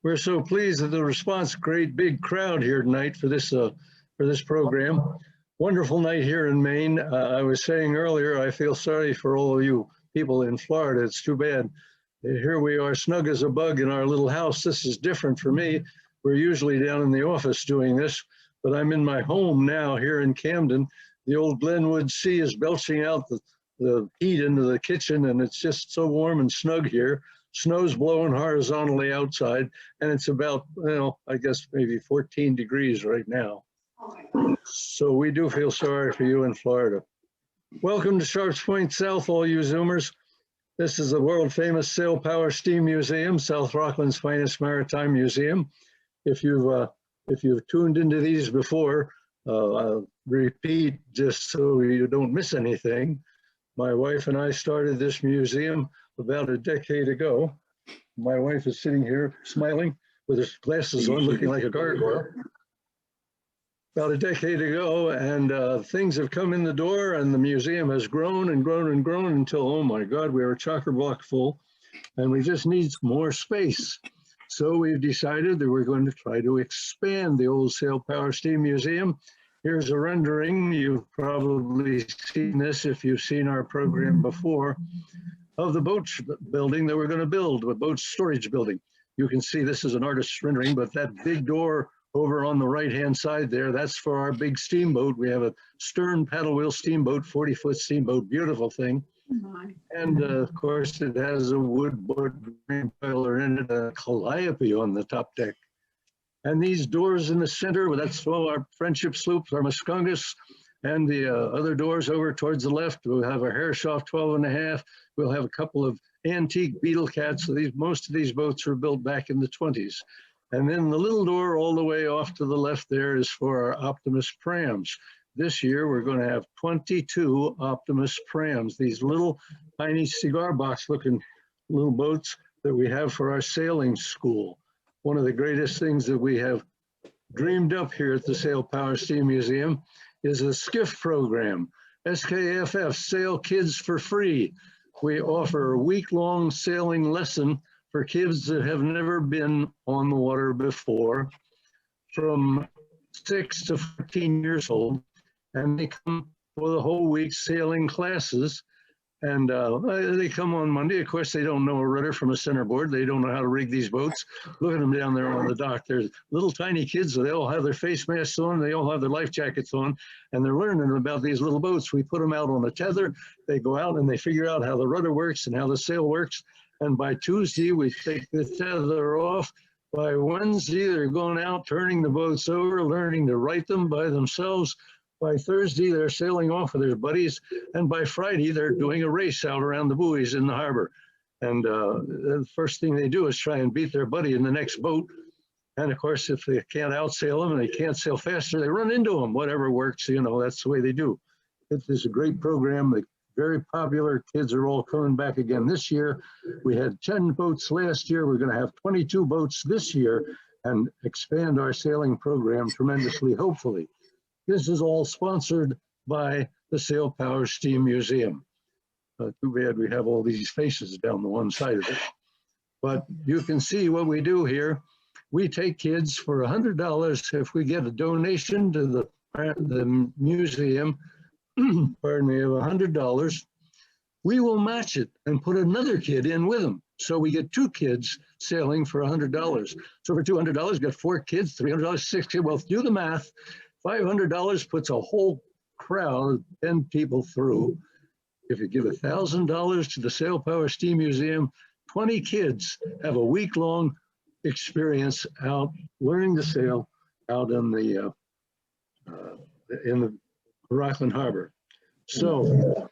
We're so pleased at the response. Great big crowd here tonight for this program. Wonderful night here in Maine. I was saying earlier, I feel sorry for all of you people in Florida. It's too bad. Here we are, snug as a bug in our little house. This is different for me. We're usually down in the office doing this, but I'm in my home now here in Camden. The old Glenwood Sea is belching out the heat into the kitchen, and it's just so warm and snug here. Snow's blowing horizontally outside, and it's about, well, I guess maybe 14 degrees right now. So we do feel sorry for you in Florida. Welcome to Sharps Point South, all you Zoomers. This is the world famous Sail Power Steam Museum, South Rockland's finest maritime museum. If you've tuned into these before, I'll repeat just so you don't miss anything. My wife and I started this museum about a decade ago. My wife is sitting here smiling with her glasses on, looking like a gargoyle. About a decade ago, and things have come in the door, and the museum has grown and grown and grown until, oh my God, we are chock-a-block full, and we just need more space. So we've decided that we're going to try to expand the old Sail Power Steam Museum. Here's a rendering. You've probably seen this if you've seen our program before, of the boat building that we're going to build, a boat storage building. You can see this is an artist's rendering, but that big door over on the right-hand side there, that's for our big steamboat. We have a stern paddle wheel steamboat, 40-foot steamboat, beautiful thing. And of course, it has a wood boiler in it, a calliope on the top deck. And these doors in the center, that's all our friendship sloops, our Muscongas, and the other doors over towards the left, we'll have a Herreshoff 12.5. We'll have a couple of antique Beetle Cats. So most of these boats were built back in the 20s. And then the little door all the way off to the left there is for our Optimus prams. This year, we're going to have 22 Optimus prams, these little tiny cigar box looking little boats that we have for our sailing school. One of the greatest things that we have dreamed up here at the Sail Power Steam Museum is a skiff program, SKFF, Sail Kids for Free. We offer a week-long sailing lesson for kids that have never been on the water before, from 6 to 14 years old, and they come for the whole week sailing classes. And they come on Monday. Of course, they don't know a rudder from a centerboard. They don't know how to rig these boats. Look at them down there on the dock. They're little tiny kids. So they all have their face masks on. They all have their life jackets on. And they're learning about these little boats. We put them out on a tether. They go out and they figure out how the rudder works and how the sail works. And by Tuesday, we take the tether off. By Wednesday, they're going out, turning the boats over, learning to right them by themselves. By Thursday, they're sailing off with their buddies. And by Friday, they're doing a race out around the buoys in the harbor. And the first thing they do is try and beat their buddy in the next boat. And of course, if they can't outsail them and they can't sail faster, they run into them. Whatever works, you know, that's the way they do. It is a great program. Very popular. Kids are all coming back again this year. We had 10 boats last year. We're going to have 22 boats this year and expand our sailing program tremendously, hopefully. This is all sponsored by the Sail Power Steam Museum. Too bad we have all these faces down the one side of it. But you can see what we do here. We take kids for $100 if we get a donation to the museum, pardon me, of $100. We will match it and put another kid in with them. So we get 2 kids sailing for $100. So for $200, we got 4 kids, $300, 6 kids. Well, do the math. $500 puts a whole crowd, 10 people through. If you give $1,000 to the Sail Power Steam Museum, 20 kids have a week-long experience out learning to sail out in the Rockland Harbor. So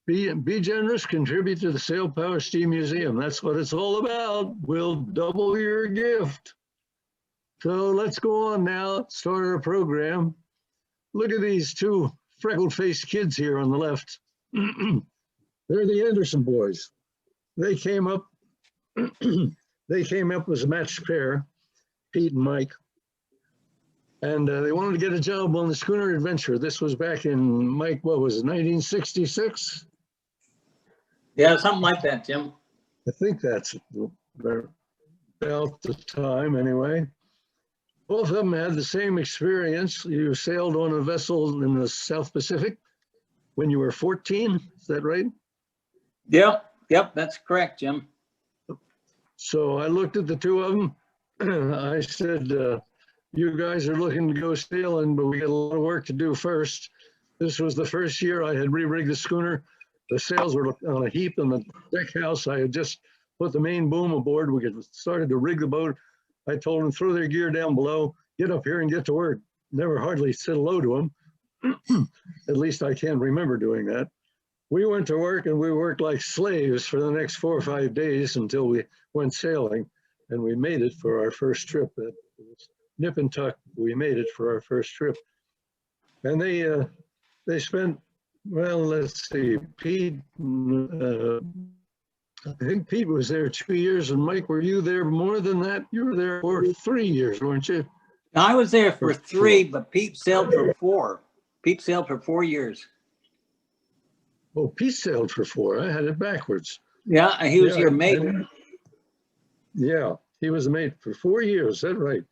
be generous, contribute to the Sail Power Steam Museum. That's what it's all about. We'll double your gift. So let's go on now, start our program. Look at these 2 freckled-faced kids here on the left. They're the Anderson boys. They came up as a matched pair, Pete and Mike. And they wanted to get a job on the schooner Adventure. This was back in, Mike, what was it, 1966? Yeah, something like that, Jim. I think that's about the time anyway. Both of them had the same experience. You sailed on a vessel in the South Pacific when you were 14, is that right? Yep, that's correct, Jim. So I looked at the two of them. I said, you guys are looking to go sailing, but we got a lot of work to do first. This was the first year I had re-rigged the schooner. The sails were on a heap in the deck house. I had just put the main boom aboard. We had started to rig the boat. I told them, throw their gear down below, get up here and get to work. Never hardly said hello to them. At least I can't remember doing that. We went to work and we worked like slaves for the next 4 or 5 days until we went sailing, and we made it for our first trip. It was nip and tuck. We made it for our first trip. And they spent, well, let's see, Pete, I think Pete was there 2 years, and Mike, were you there more than that? You were there for 3 years, weren't you? I was there for 3, but Pete sailed for 4. Pete sailed for 4 years. Oh, Pete sailed for 4. I had it backwards. Yeah, he was your mate. Yeah, he was a mate for 4 years. Is that right?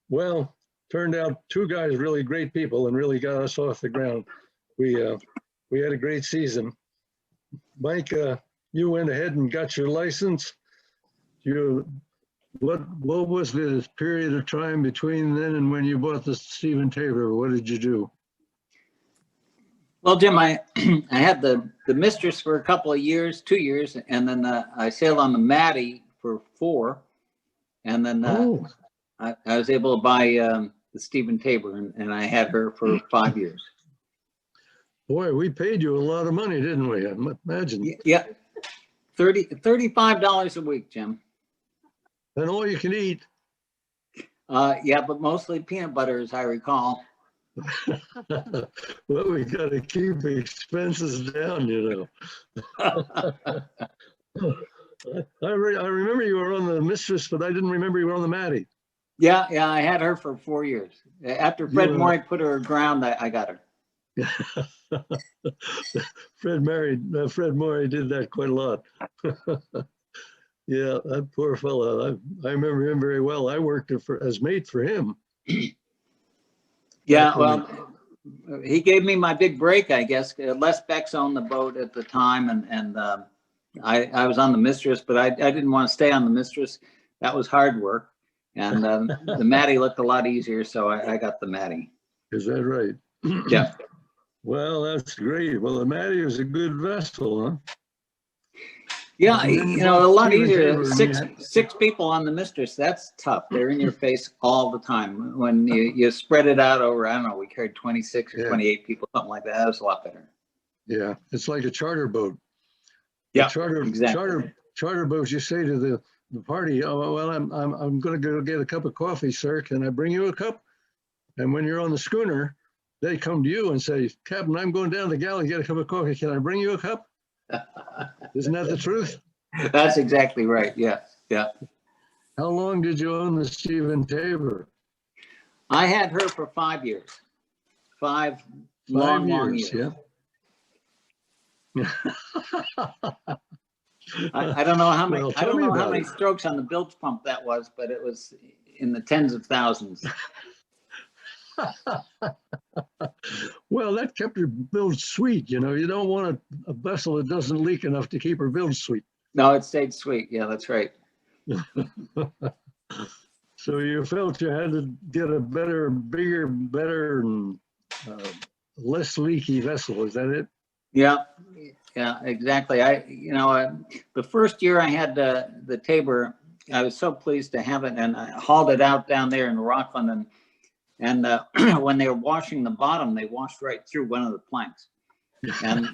Well, turned out 2 guys, really great people, and really got us off the ground. We had a great season. Mike, you went ahead and got your license. What was the period of time between then and when you bought the Stephen Tabor? What did you do? Well, Jim, I had the Mistress for a couple of years, 2 years, and then I sailed on the Maddie for 4, and then I was able to buy the Stephen Tabor, and I had her for 5 years. Boy, we paid you a lot of money, didn't we? I imagine. Yeah, $35 a week, Jim. And all you can eat. Yeah, but mostly peanut butter, as I recall. Well, we got to keep expenses down, you know. I remember you were on the Mistress, but I didn't remember you were on the Maddie. Yeah, I had her for 4 years. After Fred Morey put her aground, I got her. Fred Morey did that quite a lot. Yeah, that poor fellow. I remember him very well. I worked as mate for him. Yeah, well, he gave me my big break, I guess. Les Beck's on the boat at the time, and I was on the Mistress, but I didn't want to stay on the Mistress. That was hard work. And the Maddie looked a lot easier, so I got the Maddie. Is that right? Yeah. Well, that's great. Well, the Maddie was a good vessel, huh? Yeah, you know, a lot easier. Six people on the Mistress, that's tough. They're in your face all the time. When you spread it out over, I don't know, we carried 26 or 28 people, something like that. That was a lot better. Yeah, it's like a charter boat. Yeah, exactly. Charter boats, you say to the party, oh, well, I'm going to go get a cup of coffee, sir. Can I bring you a cup? And when you're on the schooner, they come to you and say, Captain, I'm going down to the galley to get a cup of coffee. Can I bring you a cup? Isn't that the truth? That's exactly right. Yeah. How long did you own the Stephen Tabor? I had her for 5 years. 5 long years. Yeah. I don't know how many. Well, I don't know how many strokes on the bilge pump that was, but it was in the tens of thousands. Well, that kept your bilge sweet. You know, you don't want a vessel that doesn't leak enough to keep her bilge sweet. No, it stayed sweet. Yeah, that's right. So you felt you had to get a better, bigger, better, and less leaky vessel. Is that it? Yeah, exactly. The first year I had the Tabor, I was so pleased to have it, and I hauled it out down there in Rockland, and when they were washing the bottom, they washed right through one of the planks. And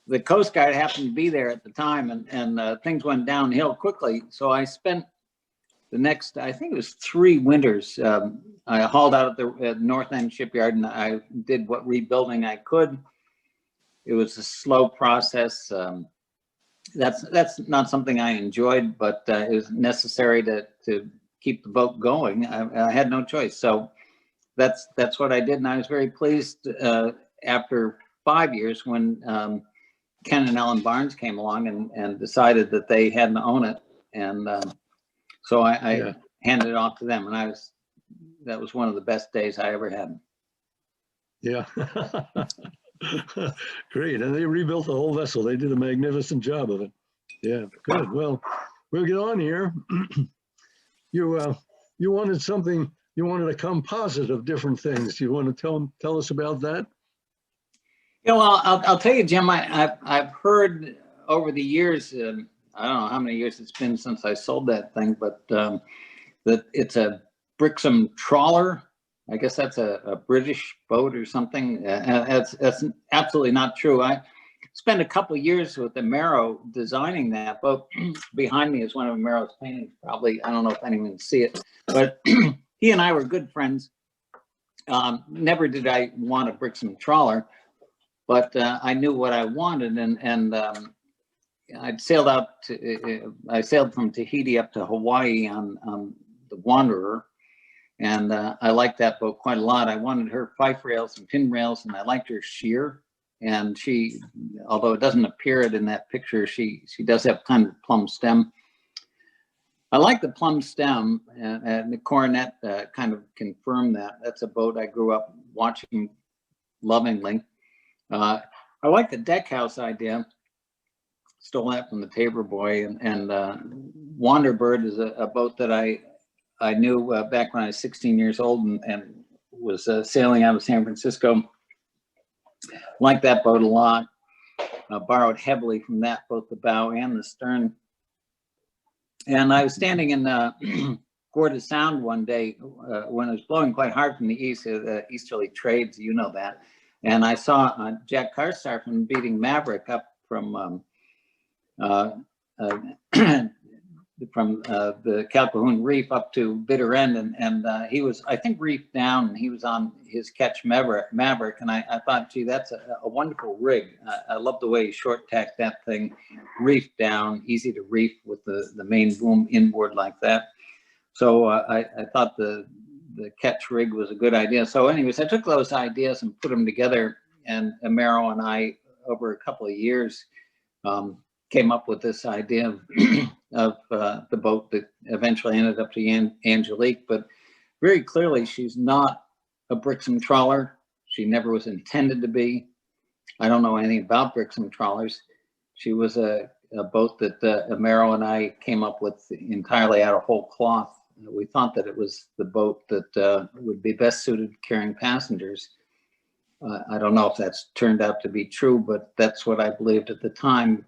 the Coast Guard happened to be there at the time, and things went downhill quickly. So I spent the next, I think it was 3 winters. I hauled out at the North End shipyard, and I did what rebuilding I could. It was a slow process. That's not something I enjoyed, but it was necessary to keep the boat going. I had no choice. So that's what I did. And I was very pleased after 5 years when Ken and Ellen Barnes came along and decided that they had to own it. And So I Yeah. handed it off to them, and that was one of the best days I ever had. Yeah. Great. And they rebuilt the whole vessel. They did a magnificent job of it. Yeah, good. Well, we'll get on here. You wanted something, you wanted a composite of different things. You want to tell us about that? Yeah, well, I'll tell you, Jim, I've heard over the years, I don't know how many years it's been since I sold that thing, but that it's a Brixham trawler. I guess that's a British boat or something. That's absolutely not true. I spent a couple of years with Imero designing that boat. Behind me is one of Imero's paintings. Probably, I don't know if anyone can see it, but he and I were good friends. Never did I want a Brixham trawler, but I knew what I wanted, and I sailed from Tahiti up to Hawaii on the Wanderer. And I liked that boat quite a lot. I wanted her fife rails and pin rails, and I liked her sheer. And she, although it doesn't appear it in that picture, she does have kind of plumb stem. I like the plumb stem, and the coronet kind of confirmed that. That's a boat I grew up watching lovingly. I like the deck house idea. Stole that from the Tabor Boy, and Wanderbird is a boat that I knew back when I was 16 years old and was sailing out of San Francisco. Liked that boat a lot. Borrowed heavily from that, both the bow and the stern. And I was standing in Gorda Sound one day when it was blowing quite hard from the east, easterly trades, you know that. And I saw Jack Carstar from Beating Maverick up from the Calhoun Reef up to Bitter End, and he was, I think, reefed down, and he was on his ketch Maverick, and I thought, gee, that's a wonderful rig. I love the way he short tacked that thing, reefed down, easy to reef with the main boom inboard like that. So I thought the ketch rig was a good idea. So anyways, I took those ideas and put them together, and Imero and I, over a couple of years, came up with this idea of the boat that eventually ended up to Angelique. But very clearly, she's not a Brixham trawler. She never was intended to be. I don't know anything about Brixham trawlers. She was a boat that Imero and I came up with entirely out of whole cloth. We thought that it was the boat that would be best suited carrying passengers. I don't know if that's turned out to be true, but that's what I believed at the time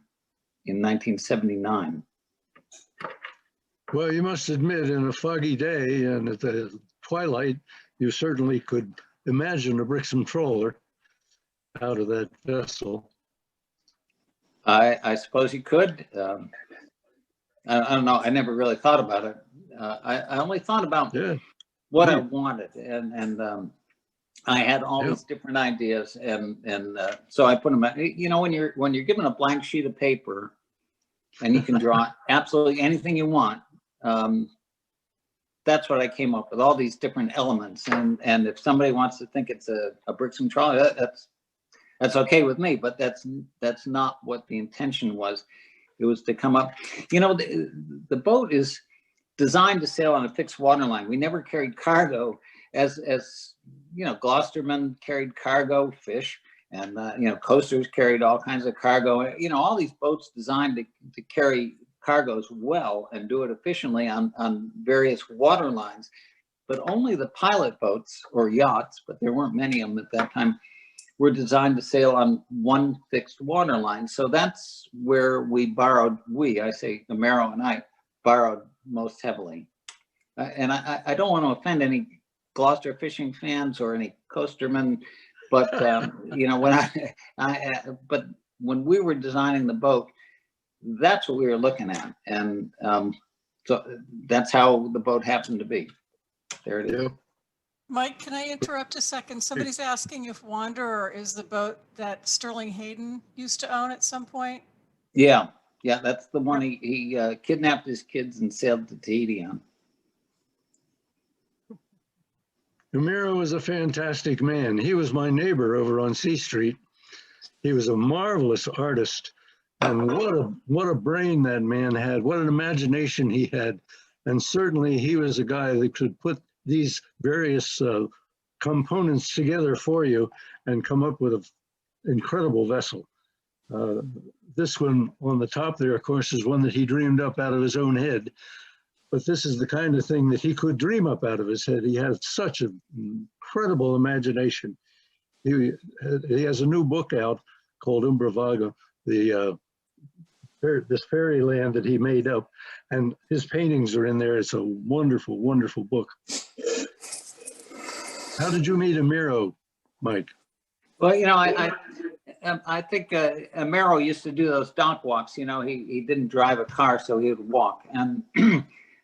in 1979. Well, you must admit, in a foggy day and at the twilight, you certainly could imagine a Brixham trawler out of that vessel. I suppose you could. I don't know. I never really thought about it. I only thought about what I wanted, and I had all these different ideas, and so I put them. You know, when you're given a blank sheet of paper, and you can draw absolutely anything you want. That's what I came up with, all these different elements, and if somebody wants to think it's a Brixham trawler, that's okay with me. But that's not what the intention was. It was to come up. You know, the boat is designed to sail on a fixed water line. We never carried cargo, as you know, Gloucestermen carried cargo, fish, and you know, coasters carried all kinds of cargo. You know, all these boats designed to carry cargoes well and do it efficiently on various water lines. But only the pilot boats or yachts, but there weren't many of them at that time, were designed to sail on one fixed water line. So that's where we borrowed, I say Imero and I, borrowed most heavily. And I don't want to offend any Gloucester fishing fans or any coastermen, but you know, but when we were designing the boat, that's what we were looking at, and so that's how the boat happened to be. There it is. Mike, can I interrupt a second? Somebody's asking if Wanderer is the boat that Sterling Hayden used to own at some point. Yeah, that's the one he kidnapped his kids and sailed to Tahiti on. Imero was a fantastic man. He was my neighbor over on C Street. He was a marvelous artist, and what a brain that man had. What an imagination he had. And certainly he was a guy that could put these various components together for you and come up with an incredible vessel. This one on the top there, of course, is one that he dreamed up out of his own head. But this is the kind of thing that he could dream up out of his head. He had such an incredible imagination. He has a new book out called Umbravago, this fairyland that he made up, and his paintings are in there. It's a wonderful, wonderful book. How did you meet Imero, Mike? Well, you know, I think Imero used to do those dock walks. You know, he didn't drive a car, so he would walk. And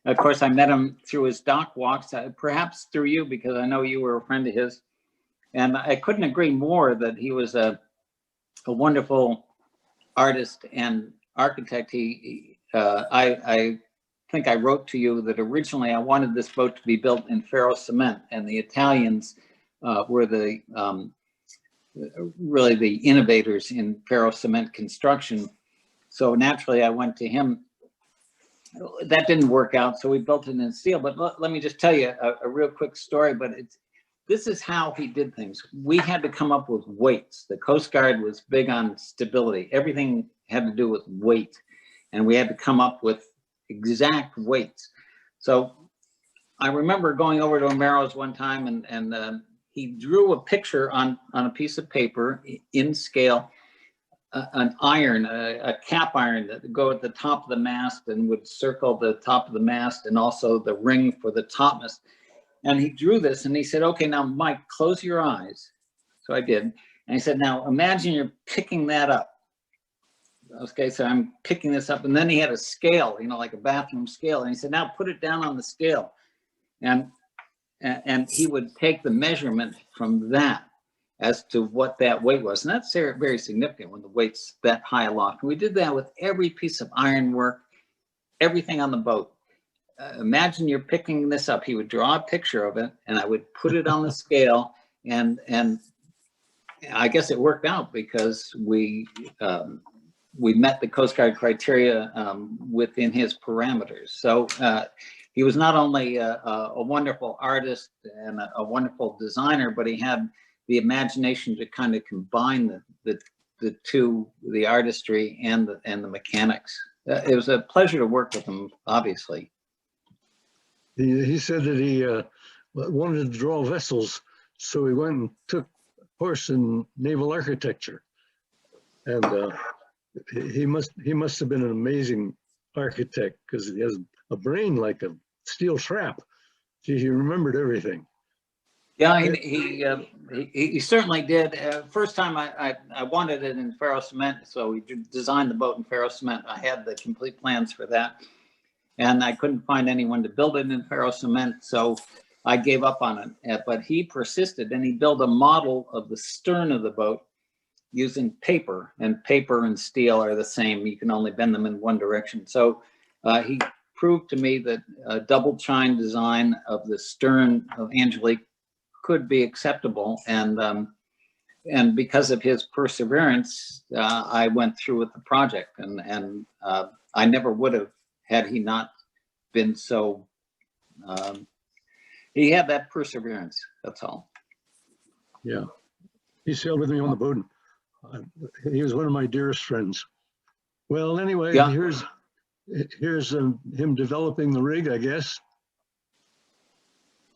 of course, I met him through his dock walks, perhaps through you, because I know you were a friend of his. And I couldn't agree more that he was a wonderful artist and architect. I think I wrote to you that originally I wanted this boat to be built in ferro cement, and the Italians were the really the innovators in ferro cement construction. So naturally, I went to him. That didn't work out, so we built it in steel. But let me just tell you a real quick story. But this is how he did things. We had to come up with weights. The Coast Guard was big on stability. Everything had to do with weight, and we had to come up with exact weights. So I remember going over to Imero's one time, and he drew a picture on a piece of paper in scale, an iron, a cap iron that would go at the top of the mast and would circle the top of the mast, and also the ring for the topmast. And he drew this, and he said, okay, now Mike, close your eyes. So I did. And he said, now imagine you're picking that up. Okay, so I'm picking this up. And then he had a scale, you know, like a bathroom scale. And he said, now put it down on the scale. And he would take the measurement from that as to what that weight was. And that's very significant when the weight's that high aloft. We did that with every piece of ironwork, everything on the boat. Imagine you're picking this up. He would draw a picture of it, and I would put it on the scale, and I guess it worked out because we met the Coast Guard criteria within his parameters. So he was not only a wonderful artist and a wonderful designer, but he had the imagination to kind of combine the two, the artistry and the mechanics. It was a pleasure to work with him, obviously. He said that he wanted to draw vessels, so he went and took a course in naval architecture. And he must have been an amazing architect, because he has a brain like a steel trap. He remembered everything. Yeah, he certainly did. First time I wanted it in ferro cement, so we designed the boat in ferro cement. I had the complete plans for that, and I couldn't find anyone to build it in ferro cement, so I gave up on it. But he persisted, and he built a model of the stern of the boat using paper, and paper and steel are the same. You can only bend them in one direction. So he proved to me that a double chine design of the stern of Angelique could be acceptable, and because of his perseverance, I went through with the project, and I never would have had he not been so. He had that perseverance. That's all. Yeah, he sailed with me on the boat. He was one of my dearest friends. Well, anyway, yeah. here's him developing the rig, I guess.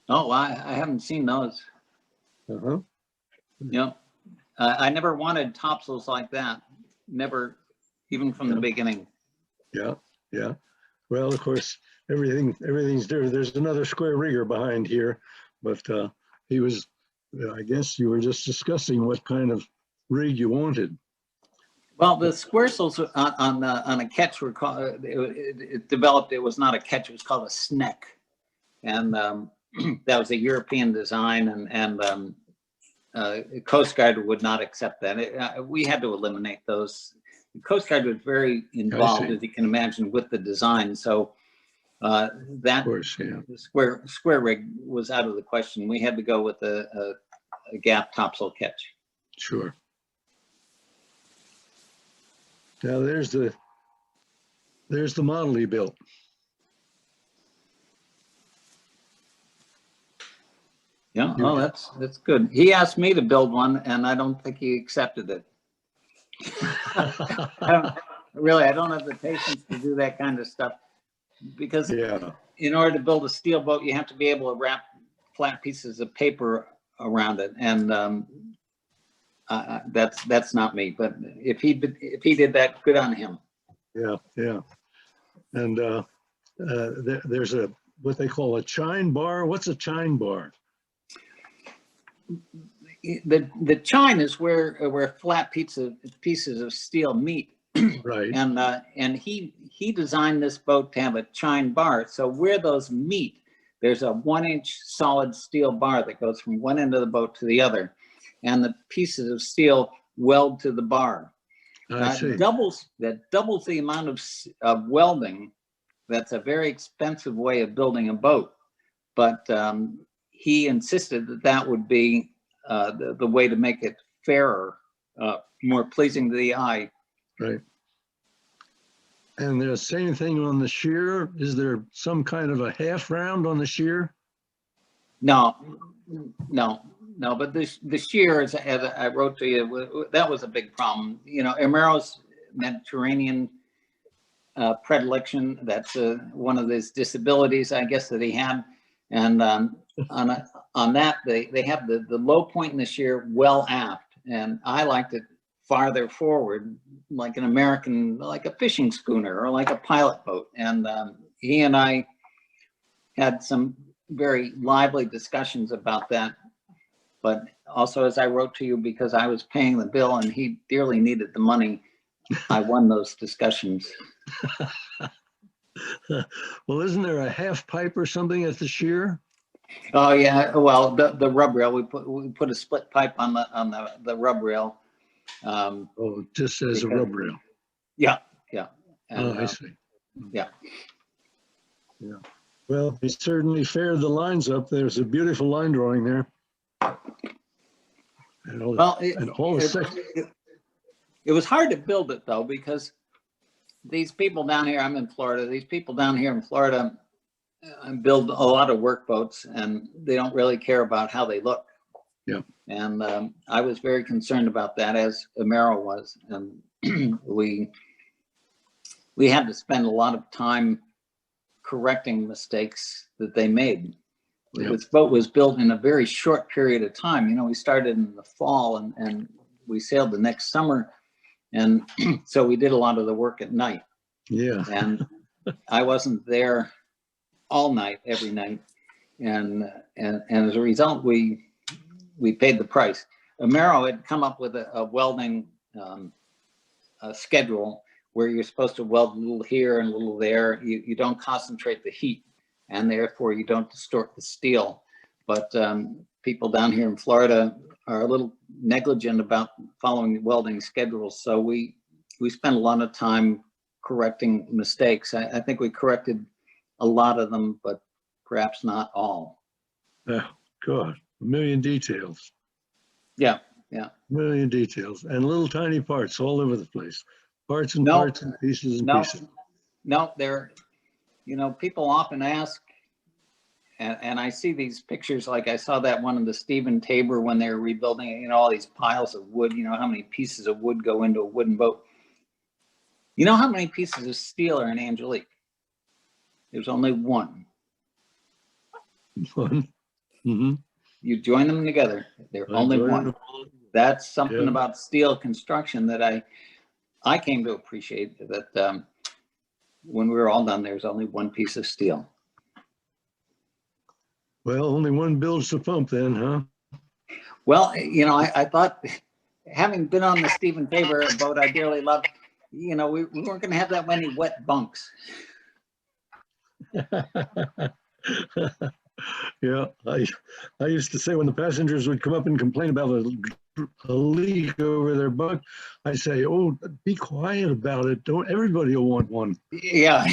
Oh, I haven't seen those. Uh-huh. Yeah, I never wanted topsails like that. Never, even from the beginning. Yeah, yeah. Well, of course, everything's there. There's another square rigger behind here, but he was. I guess you were just discussing what kind of rig you wanted. Well, the square sails on a ketch were called. It developed. It was not a ketch. It was called a sneck, and that was a European design, and Coast Guard would not accept that. We had to eliminate those. The Coast Guard was very involved, as you can imagine, with the design. So that of course, yeah. The square rig was out of the question. We had to go with a gaff topsail ketch. Sure. Now there's the model he built. Yeah, oh, that's good. He asked me to build one, and I don't think he accepted it. I don't have the patience to do that kind of stuff, because Yeah, in order to build a steel boat, you have to be able to wrap flat pieces of paper around it, and that's not me. But if he did that, good on him. yeah, yeah. And there's what they call a chine bar. What's a chine bar? The chine is where flat pieces of steel meet. Right. And he designed this boat to have a chine bar. So where those meet, there's a 1-inch solid steel bar that goes from one end of the boat to the other, and the pieces of steel weld to the bar. I see. That doubles the amount of welding. That's a very expensive way of building a boat, but he insisted that would be the way to make it fairer, more pleasing to the eye. Right. And the same thing on the shear. Is there some kind of a half round on the shear? No. But the shear, as I wrote to you, that was a big problem. You know, Imero's Mediterranean predilection. That's one of his disabilities, I guess, that he had. And on that, they have the low point in the shear well aft, and I liked it farther forward, like an American, like a fishing schooner or like a pilot boat. And he and I had some very lively discussions about that. But also, as I wrote to you, because I was paying the bill and he dearly needed the money, I won those discussions. Well, isn't there a half pipe or something at the shear? Oh yeah, well, the rub rail, we put a split pipe on the rub rail. Oh, just as a rub rail. Yeah. And, Oh, I see. Yeah. Yeah. Well, he certainly fared the lines up. There's a beautiful line drawing there. And all, it was hard to build it though, because these people down here, I'm in Florida, these people down here in Florida build a lot of work boats, and they don't really care about how they look. Yeah. And I was very concerned about that, as Imero was. And we had to spend a lot of time correcting mistakes that they made. Yep. This boat was built in a very short period of time. You know, we started in the fall and we sailed the next summer. And so we did a lot of the work at night. Yeah. And I wasn't there all night, every night. And as a result, we paid the price. Imero had come up with a welding schedule where you're supposed to weld a little here and a little there. You don't concentrate the heat, and therefore you don't distort the steel. But people down here in Florida are a little negligent about following welding schedules. So we spent a lot of time correcting mistakes. I think we corrected a lot of them, but perhaps not all. Oh, God, a million details. Yeah. A million details and little tiny parts all over the place. Parts and parts and pieces and pieces. No, they're, you know, people often ask, and I see these pictures, like I saw that one of the Stephen Tabor when they were rebuilding it, you know, all these piles of wood, you know, how many pieces of wood go into a wooden boat. You know how many pieces of steel are in Angelique? There's only one. One. Mm-hmm. You join them together, they're only one. That's something about steel construction that I came to appreciate, that when we were all done, there's only one piece of steel. Well, only one builds the pump then, huh? Well, you know, I thought, having been on the Stephen Tabor boat I dearly loved, you know, we weren't going to have that many wet bunks. Yeah, I used to say when the passengers would come up and complain about a leak over their bunk, I say, "Oh, be quiet about it. Don't everybody will want one." Yeah.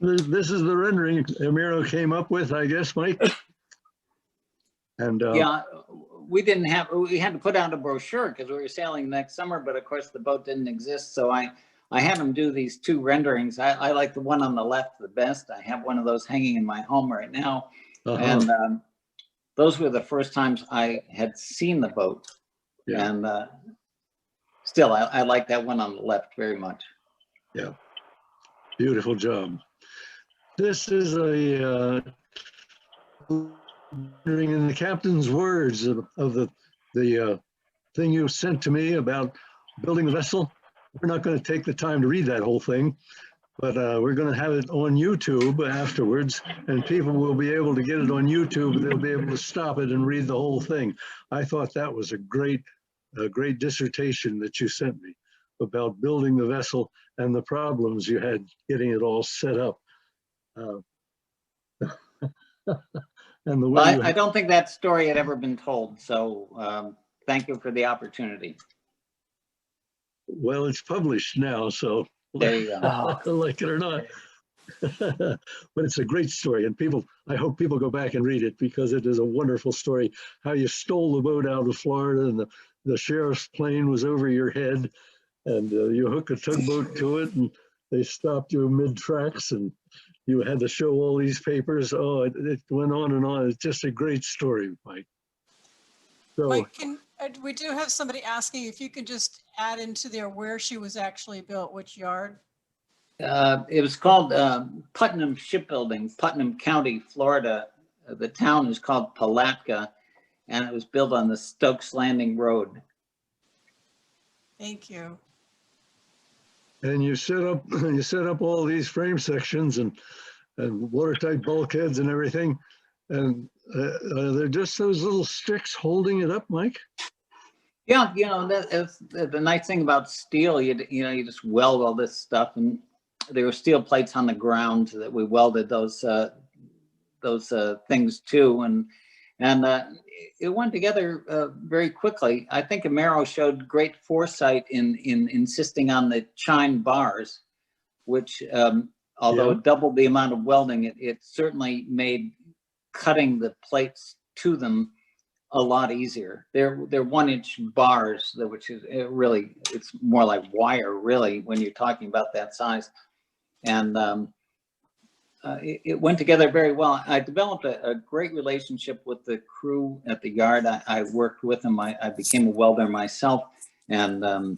This is the rendering Imero came up with, I guess, Mike. And yeah, we had to put out a brochure because we were sailing next summer, but of course the boat didn't exist. So I I had him do these two renderings. I like the one on the left the best. I have one of those hanging in my home right now. And those were the first times I had seen the boat. Yeah. And still, I like that one on the left very much. Yeah, beautiful job. This is a in the captain's words of the thing you sent to me about building the vessel. We're not going to take the time to read that whole thing, but we're going to have it on YouTube afterwards, and people will be able to get it on YouTube. They'll be able to stop it and read the whole thing. I thought that was a great dissertation that you sent me about building the vessel and the problems you had getting it all set up. And the way I don't think that story had ever been told, so thank you for the opportunity. Well, it's published now, so There you go. like it or not. But it's a great story, and I hope people go back and read it, because it is a wonderful story. How you stole the boat out of Florida, and the sheriff's plane was over your head, and you hook a tugboat to it, and they stopped you mid-tracks, and you had to show all these papers. Oh, it went on and on. It's just a great story, Mike. So, Mike, we do have somebody asking if you could just add into there where she was actually built, which yard? It was called Putnam Shipbuilding, Putnam County, Florida. The town is called Palatka, and it was built on the Stokes Landing Road. Thank you. and you set up all these frame sections and watertight bulkheads and everything. And they're just those little sticks holding it up, Mike? Yeah, that's the nice thing about steel. You just weld all this stuff, and there were steel plates on the ground that we welded those things to, and it went together very quickly. I think Imero showed great foresight in insisting on the chine bars, which although it doubled the amount of welding, it certainly made cutting the plates to them a lot easier. They're 1-inch bars, which is it's more like wire really when you're talking about that size. And it went together very well. I developed a great relationship with the crew at the yard. I worked with them. I became a welder myself, and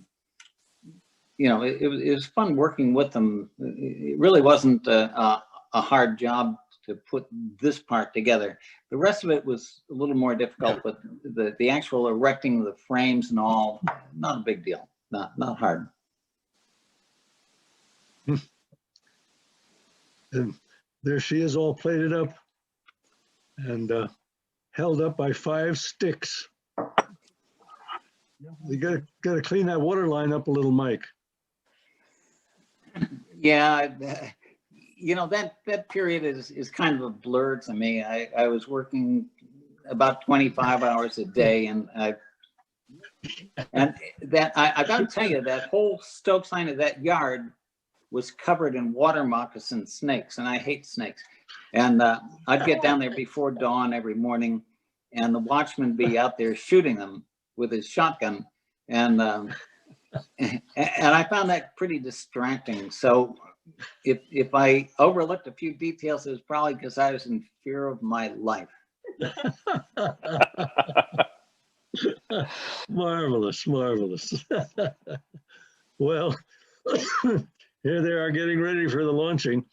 it was fun working with them. It really wasn't a hard job to put this part together. The rest of it was a little more difficult, but the actual erecting of the frames and all, not a big deal, not hard. And there she is, all plated up and held up by 5 sticks. You gotta clean that water line up a little, Mike. Yeah, that period is kind of a blur to me. I was working about 25 hours a day, and I got to tell you, that whole Stokes line of that yard was covered in water moccasin snakes, and I hate snakes. And I'd get down there before dawn every morning, and the watchman be out there shooting them with his shotgun, and I found that pretty distracting. So if I overlooked a few details, it was probably because I was in fear of my life. Marvelous, marvelous. Well, here they are getting ready for the launching.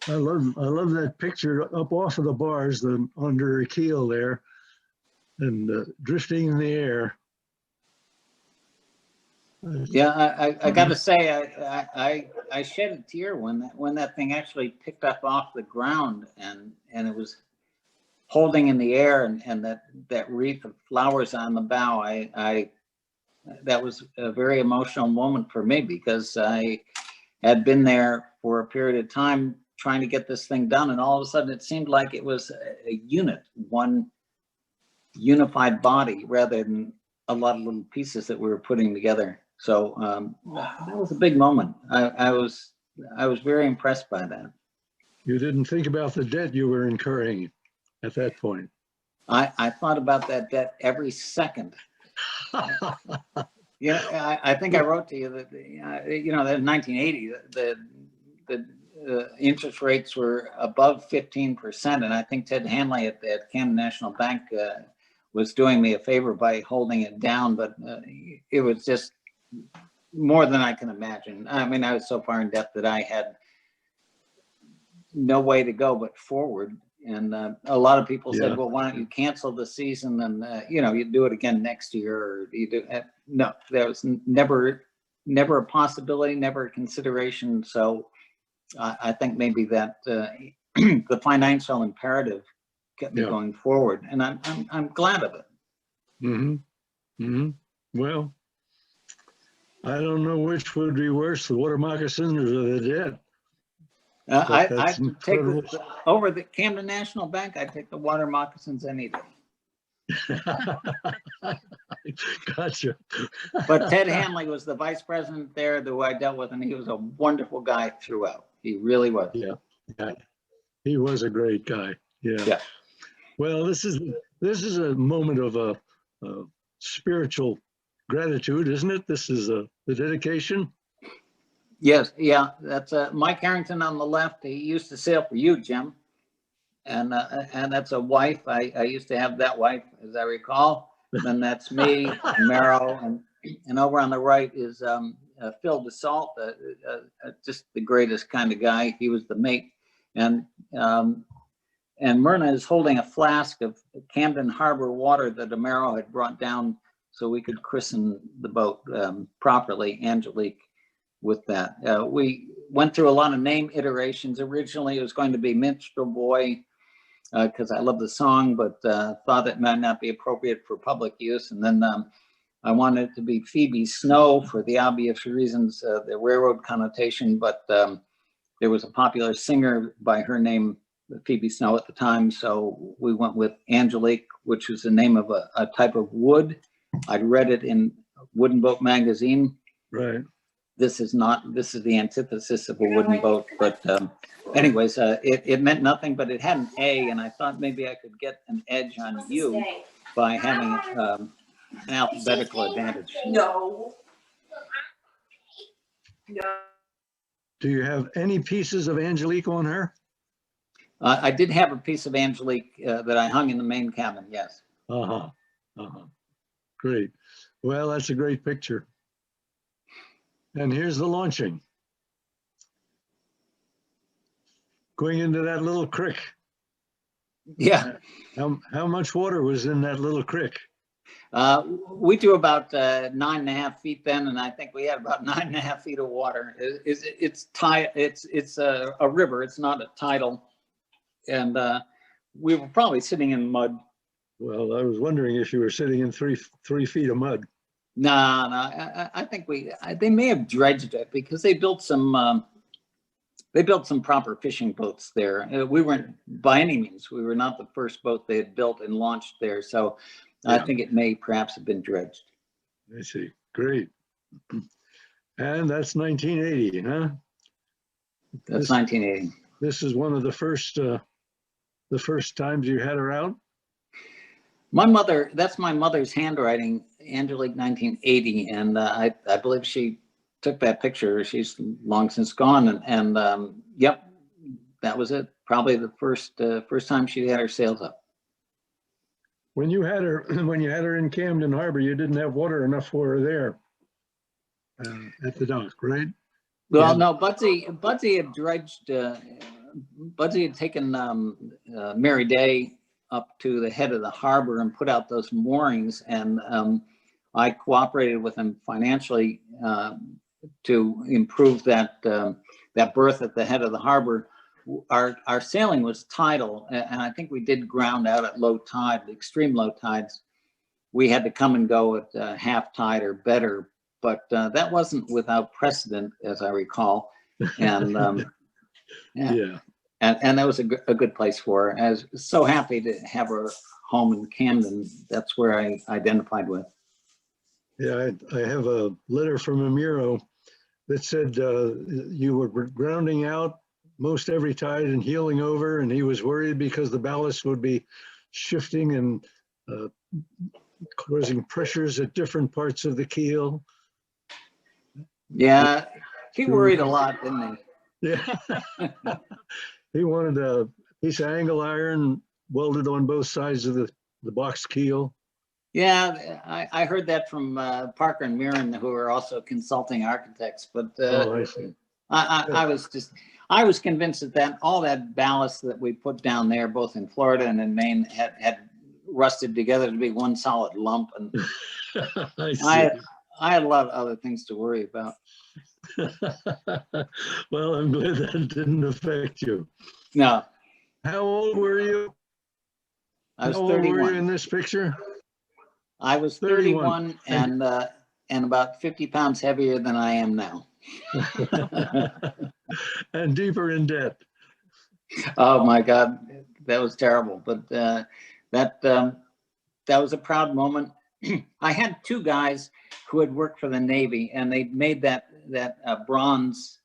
I love that picture up off of the bars, under a keel there, and drifting in the air. Yeah, I got to say, I shed a tear when that thing actually picked up off the ground, and it was holding in the air, and that wreath of flowers on the bow. That was a very emotional moment for me, because I had been there for a period of time trying to get this thing done, and all of a sudden it seemed like it was a unit, one unified body, rather than a lot of little pieces that we were putting together. So that was a big moment. I was very impressed by that. You didn't think about the debt you were incurring at that point. I thought about that debt every second. Yeah, I think I wrote to you that, you know, that in 1980, the interest rates were above 15%. And I think Ted Hanley at Camden National Bank was doing me a favor by holding it down, but it was just more than I can imagine. I mean, I was so far in debt that I had no way to go but forward. And a lot of people said, well, why don't you cancel the season and, you know, you do it again next year, or you do. No, there was never a possibility, never a consideration. So I think maybe that the financial imperative kept me going forward, and I'm glad of it. Well, I don't know which would be worse, the water moccasins or the debt. I take over the Camden National Bank. I take the water moccasins any day. Gotcha. But Ted Hanley was the vice president there who I dealt with, and he was a wonderful guy throughout. He really was. Yeah. He was a great guy. Yeah. Well, this is a moment of spiritual gratitude, isn't it? This is the dedication. Yes, yeah, that's Mike Harrington on the left. He used to sail for you, Jim, and that's a wife. I used to have that wife, as I recall. Then that's me, Imero, and over on the right is Phil DeSalt, just the greatest kind of guy. He was the mate, and Myrna is holding a flask of Camden Harbor water that Imero had brought down so we could christen the boat properly, Angelique. With that, we went through a lot of name iterations. Originally, it was going to be Minstrel Boy because I love the song, but thought it might not be appropriate for public use. And then I wanted it to be Phoebe Snow for the obvious reasons, the railroad connotation. But there was a popular singer by her name, Phoebe Snow, at the time, so we went with Angelique, which was the name of a type of wood. I'd read it in Wooden Boat magazine. Right. This is the antithesis of a wooden boat, but anyways, it meant nothing, but it had an A, and I thought maybe I could get an edge on you by having an alphabetical advantage. No. Do you have any pieces of Angelique on her? I did have a piece of Angelique that I hung in the main cabin, yes. Great. Well, that's a great picture. And here's the launching. Going into that little creek. Yeah. How much water was in that little creek? We drew about 9.5 feet then, and I think we had about 9.5 feet of water. It's a river. It's not a tidal, and we were probably sitting in mud. Well, I was wondering if you were sitting in three feet of mud. No, I think they may have dredged it because they built some proper fishing boats there. We weren't by any means. We were not the first boat they had built and launched there. So I think it may perhaps have been dredged. I see. Great. And that's 1980, huh? That's 1980. This is one of the first times you had her out? That's my mother's handwriting, Angelique 1980, and I believe she took that picture. She's long since gone, and yep, that was it. Probably the first time she had her sails up. When you had her in Camden Harbor, you didn't have water enough for her there at the dock, right? Well, no, Budsy had dredged. Budsy had taken Mary Day up to the head of the harbor and put out those moorings, and I cooperated with him financially to improve that berth at the head of the harbor. Our sailing was tidal, and I think we did ground out at low tide, extreme low tides. We had to come and go at half tide or better, but that wasn't without precedent, as I recall. And yeah. And that was a good place for her. I was so happy to have her home in Camden. That's where I identified with. Yeah, I have a letter from Imero that said you were grounding out most every tide and heeling over, and he was worried because the ballast would be shifting and causing pressures at different parts of the keel. Yeah, he worried a lot, didn't he? Yeah. He wanted a piece of angle iron welded on both sides of the box keel. Yeah, I heard that from Parker and Mirren, who are also consulting architects. But Oh, I see. I was convinced that all that ballast that we put down there, both in Florida and in Maine, had rusted together to be one solid lump. And I see. I had a lot of other things to worry about. Well, I'm glad that didn't affect you. No, How old were you? I was How old were you 31. in this picture? I was 31 and about 50 pounds heavier than I am now. And deeper in debt. Oh my God, that was terrible. But that was a proud moment. I had two guys who had worked for the Navy, and they made that bronze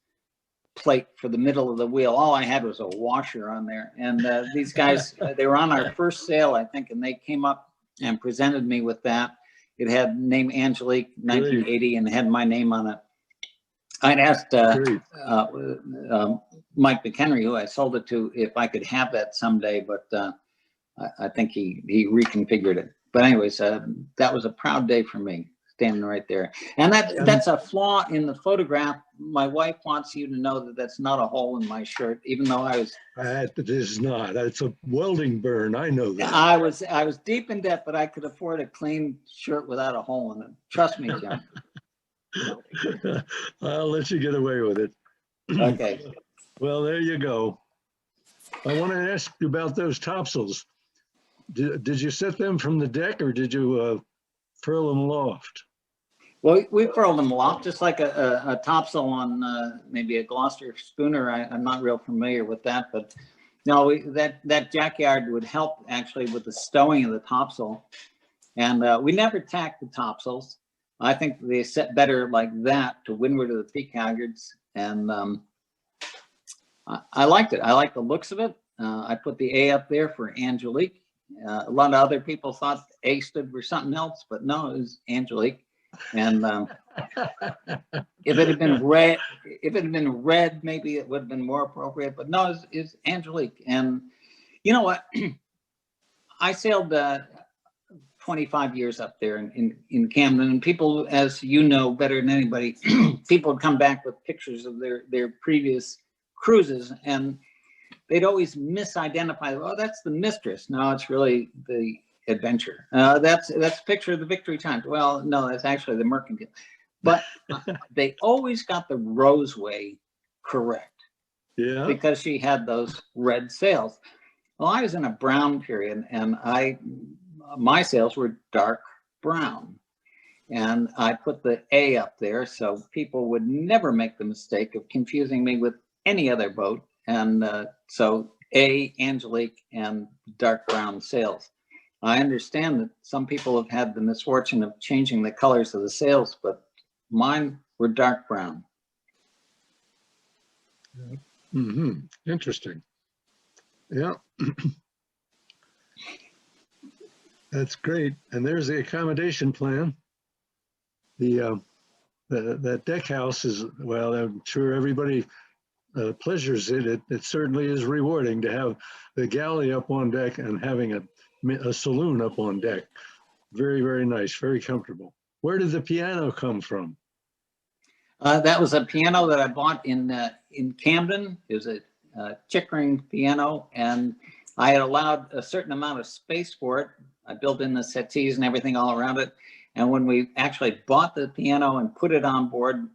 plate for the middle of the wheel. All I had was a washer on there. And these guys, they were on our first sail, I think, and they came up and presented me with that. It had name Angelique 1980 and had my name on it. I'd asked Mike McHenry, who I sold it to, if I could have that someday, but I think he reconfigured it. But anyways, that was a proud day for me, standing right there. And that's a flaw in the photograph. My wife wants you to know that that's not a hole in my shirt, even though I was. It is not. It's a welding burn. I know that. I was deep in debt, but I could afford a clean shirt without a hole in it. Trust me, Jim. I'll let you get away with it. Okay. Well, there you go. I want to ask you about those topsails. Did you set them from the deck, or did you furl them aloft? Well, we furled them aloft, just like a topsail on maybe a Gloucester schooner. I'm not real familiar with that, but no, that jackyard would help actually with the stowing of the topsail. And we never tacked the topsails. I think they set better like that to windward of the peak halyards. And I liked it. I liked the looks of it. I put the A up there for Angelique. A lot of other people thought A stood for something else, but no, it was Angelique. And if it had been red, maybe it would have been more appropriate. But no, it's Angelique. And you know what? I sailed 25 years up there in Camden, and people, as you know better than anybody, people would come back with pictures of their previous cruises, and they'd always misidentify. Oh, that's the Mistress. No, it's really the Adventure. That's a picture of the Victory Times. Well, no, that's actually the Mercantile. But they always got the Roseway correct. Yeah. Because she had those red sails. Well, I was in a brown period, and my sails were dark brown. And I put the A up there so people would never make the mistake of confusing me with any other boat. And so A, Angelique, and dark brown sails. I understand that some people have had the misfortune of changing the colors of the sails, but mine were dark brown. Mm-hmm. Interesting. Yeah. That's great. And there's the accommodation plan. The deck house is, well, I'm sure everybody pleasures it. It certainly is rewarding to have the galley up on deck and having a saloon up on deck. Very, very nice, very comfortable. Where did the piano come from? That was a piano that I bought in Camden. It was a Chickering piano, and I had allowed a certain amount of space for it. I built in the settees and everything all around it. And when we actually bought the piano and put it on board,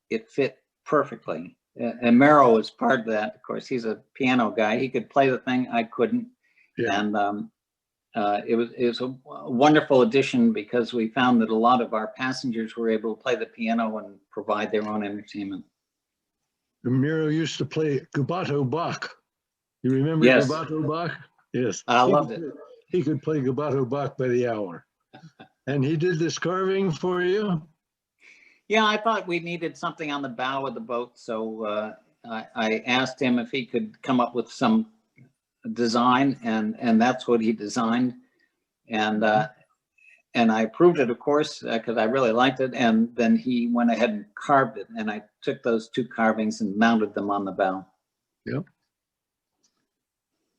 it fit perfectly. Imero was part of that. Of course, he's a piano guy. He could play the thing. I couldn't. Yeah. And it was a wonderful addition because we found that a lot of our passengers were able to play the piano and provide their own entertainment. Imero used to play Gobbato Bach. You remember Yes. Gobbato Bach? Yes. I loved it. He could play Gobbato Bach by the hour. And he did this carving for you? Yeah, I thought we needed something on the bow of the boat. So I asked him if he could come up with some design, and that's what he designed. And and I approved it, of course, because I really liked it. And then he went ahead and carved it, and I took those 2 carvings and mounted them on the bow. Yep.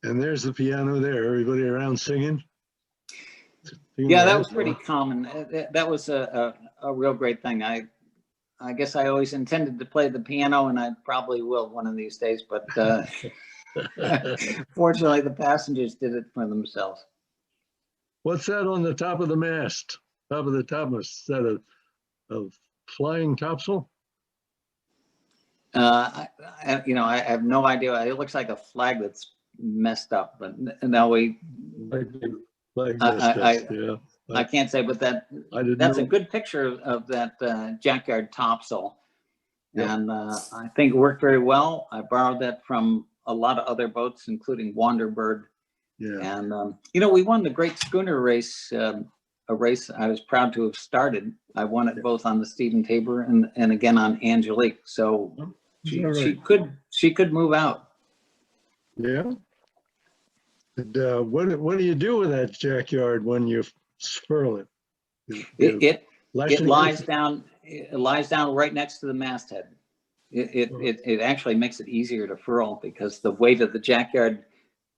And there's the piano there. Everybody around singing. Yeah, that was pretty common. That was a real great thing. I guess I always intended to play the piano, and I probably will one of these days, but fortunately the passengers did it for themselves. What's that on the top of the mast? Top of the topmast? Is that a flying topsail? I have no idea. It looks like a flag that's messed up, but now I can't say, but that's a good picture of that jackyard topsail. Yep. And I think it worked very well. I borrowed that from a lot of other boats, including Wanderbird. Yeah. And, we won the great schooner race, a race I was proud to have started. I won it both on the Stephen Tabor and again on Angelique. So she could move out. Yeah. And what do you do with that jackyard when you furl it? It lies down. It lies down right next to the masthead. It actually makes it easier to furl because the weight of the jackyard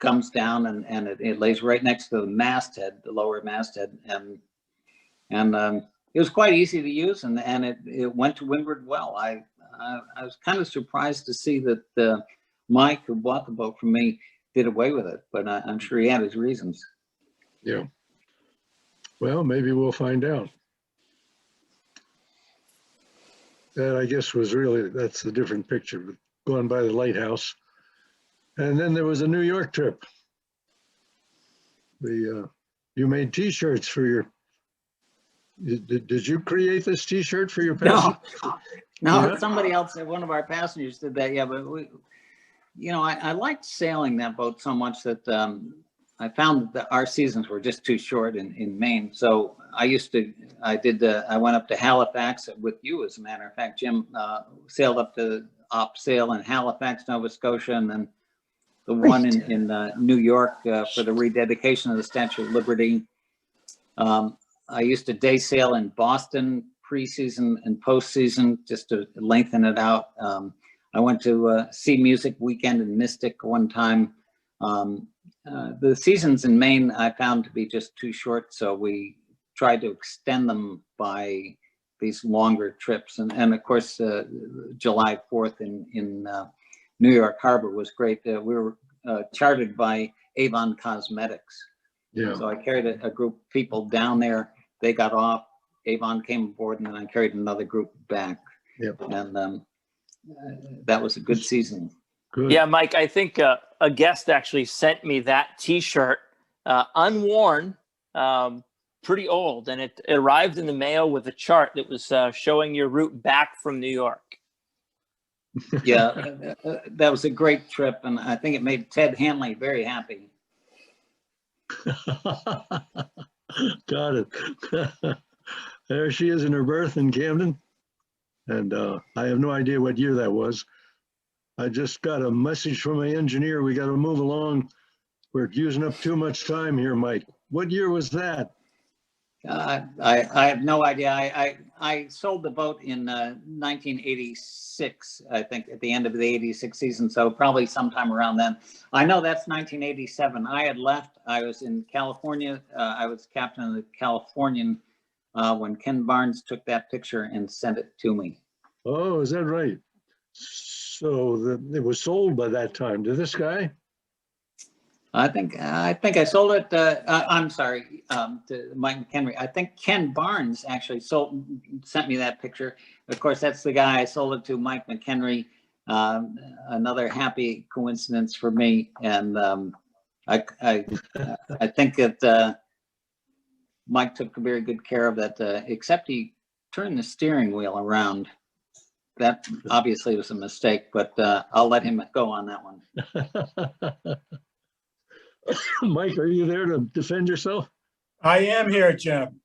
comes down and it lays right next to the masthead, the lower masthead, and it was quite easy to use, and it went to windward well. I was kind of surprised to see that Mike, who bought the boat from me, did away with it, but I'm sure he had his reasons. Yeah. Well, maybe we'll find out. That I guess that's a different picture, going by the lighthouse. And then there was a New York trip. You made T-shirts for your. Did you create this T-shirt for your passengers? No, yeah. Somebody else, one of our passengers did that. Yeah, but I liked sailing that boat so much that I found that our seasons were just too short in Maine. So I went up to Halifax with you, as a matter of fact. Jim sailed up to Topsail in Halifax, Nova Scotia, and then the one in New York for the rededication of the Statue of Liberty. I used to day sail in Boston preseason and postseason just to lengthen it out. I went to Sea Music Weekend in Mystic one time. The seasons in Maine I found to be just too short, so we tried to extend them by these longer trips. And of course, July 4th in New York Harbor was great. We were chartered by Avon Cosmetics. Yeah. So I carried a group of people down there. They got off. Avon came aboard, and then I carried another group back. Yep. And that was a good season. Good. Yeah, Mike, I think a guest actually sent me that T-shirt, unworn, pretty old, and it arrived in the mail with a chart that was showing your route back from New York. Yeah, that was a great trip, and I think it made Ted Hanley very happy. Got it. There she is in her berth in Camden, and I have no idea what year that was. I just got a message from my engineer. We got to move along. We're using up too much time here, Mike. What year was that? I have no idea. I sold the boat in 1986, I think, at the end of the 86 season, so probably sometime around then. I know that's 1987. I had left. I was in California. I was captain of the Californian when Ken Barnes took that picture and sent it to me. Oh, is that right? So it was sold by that time to this guy? I think I sold it. I'm sorry, to Mike McHenry. I think Ken Barnes actually sent me that picture. Of course, that's the guy I sold it to, Mike McHenry. Another happy coincidence for me, and I think that Mike took very good care of that. Except he turned the steering wheel around. That obviously was a mistake, but I'll let him go on that one. Mike, are you there to defend yourself? I am here, Jim.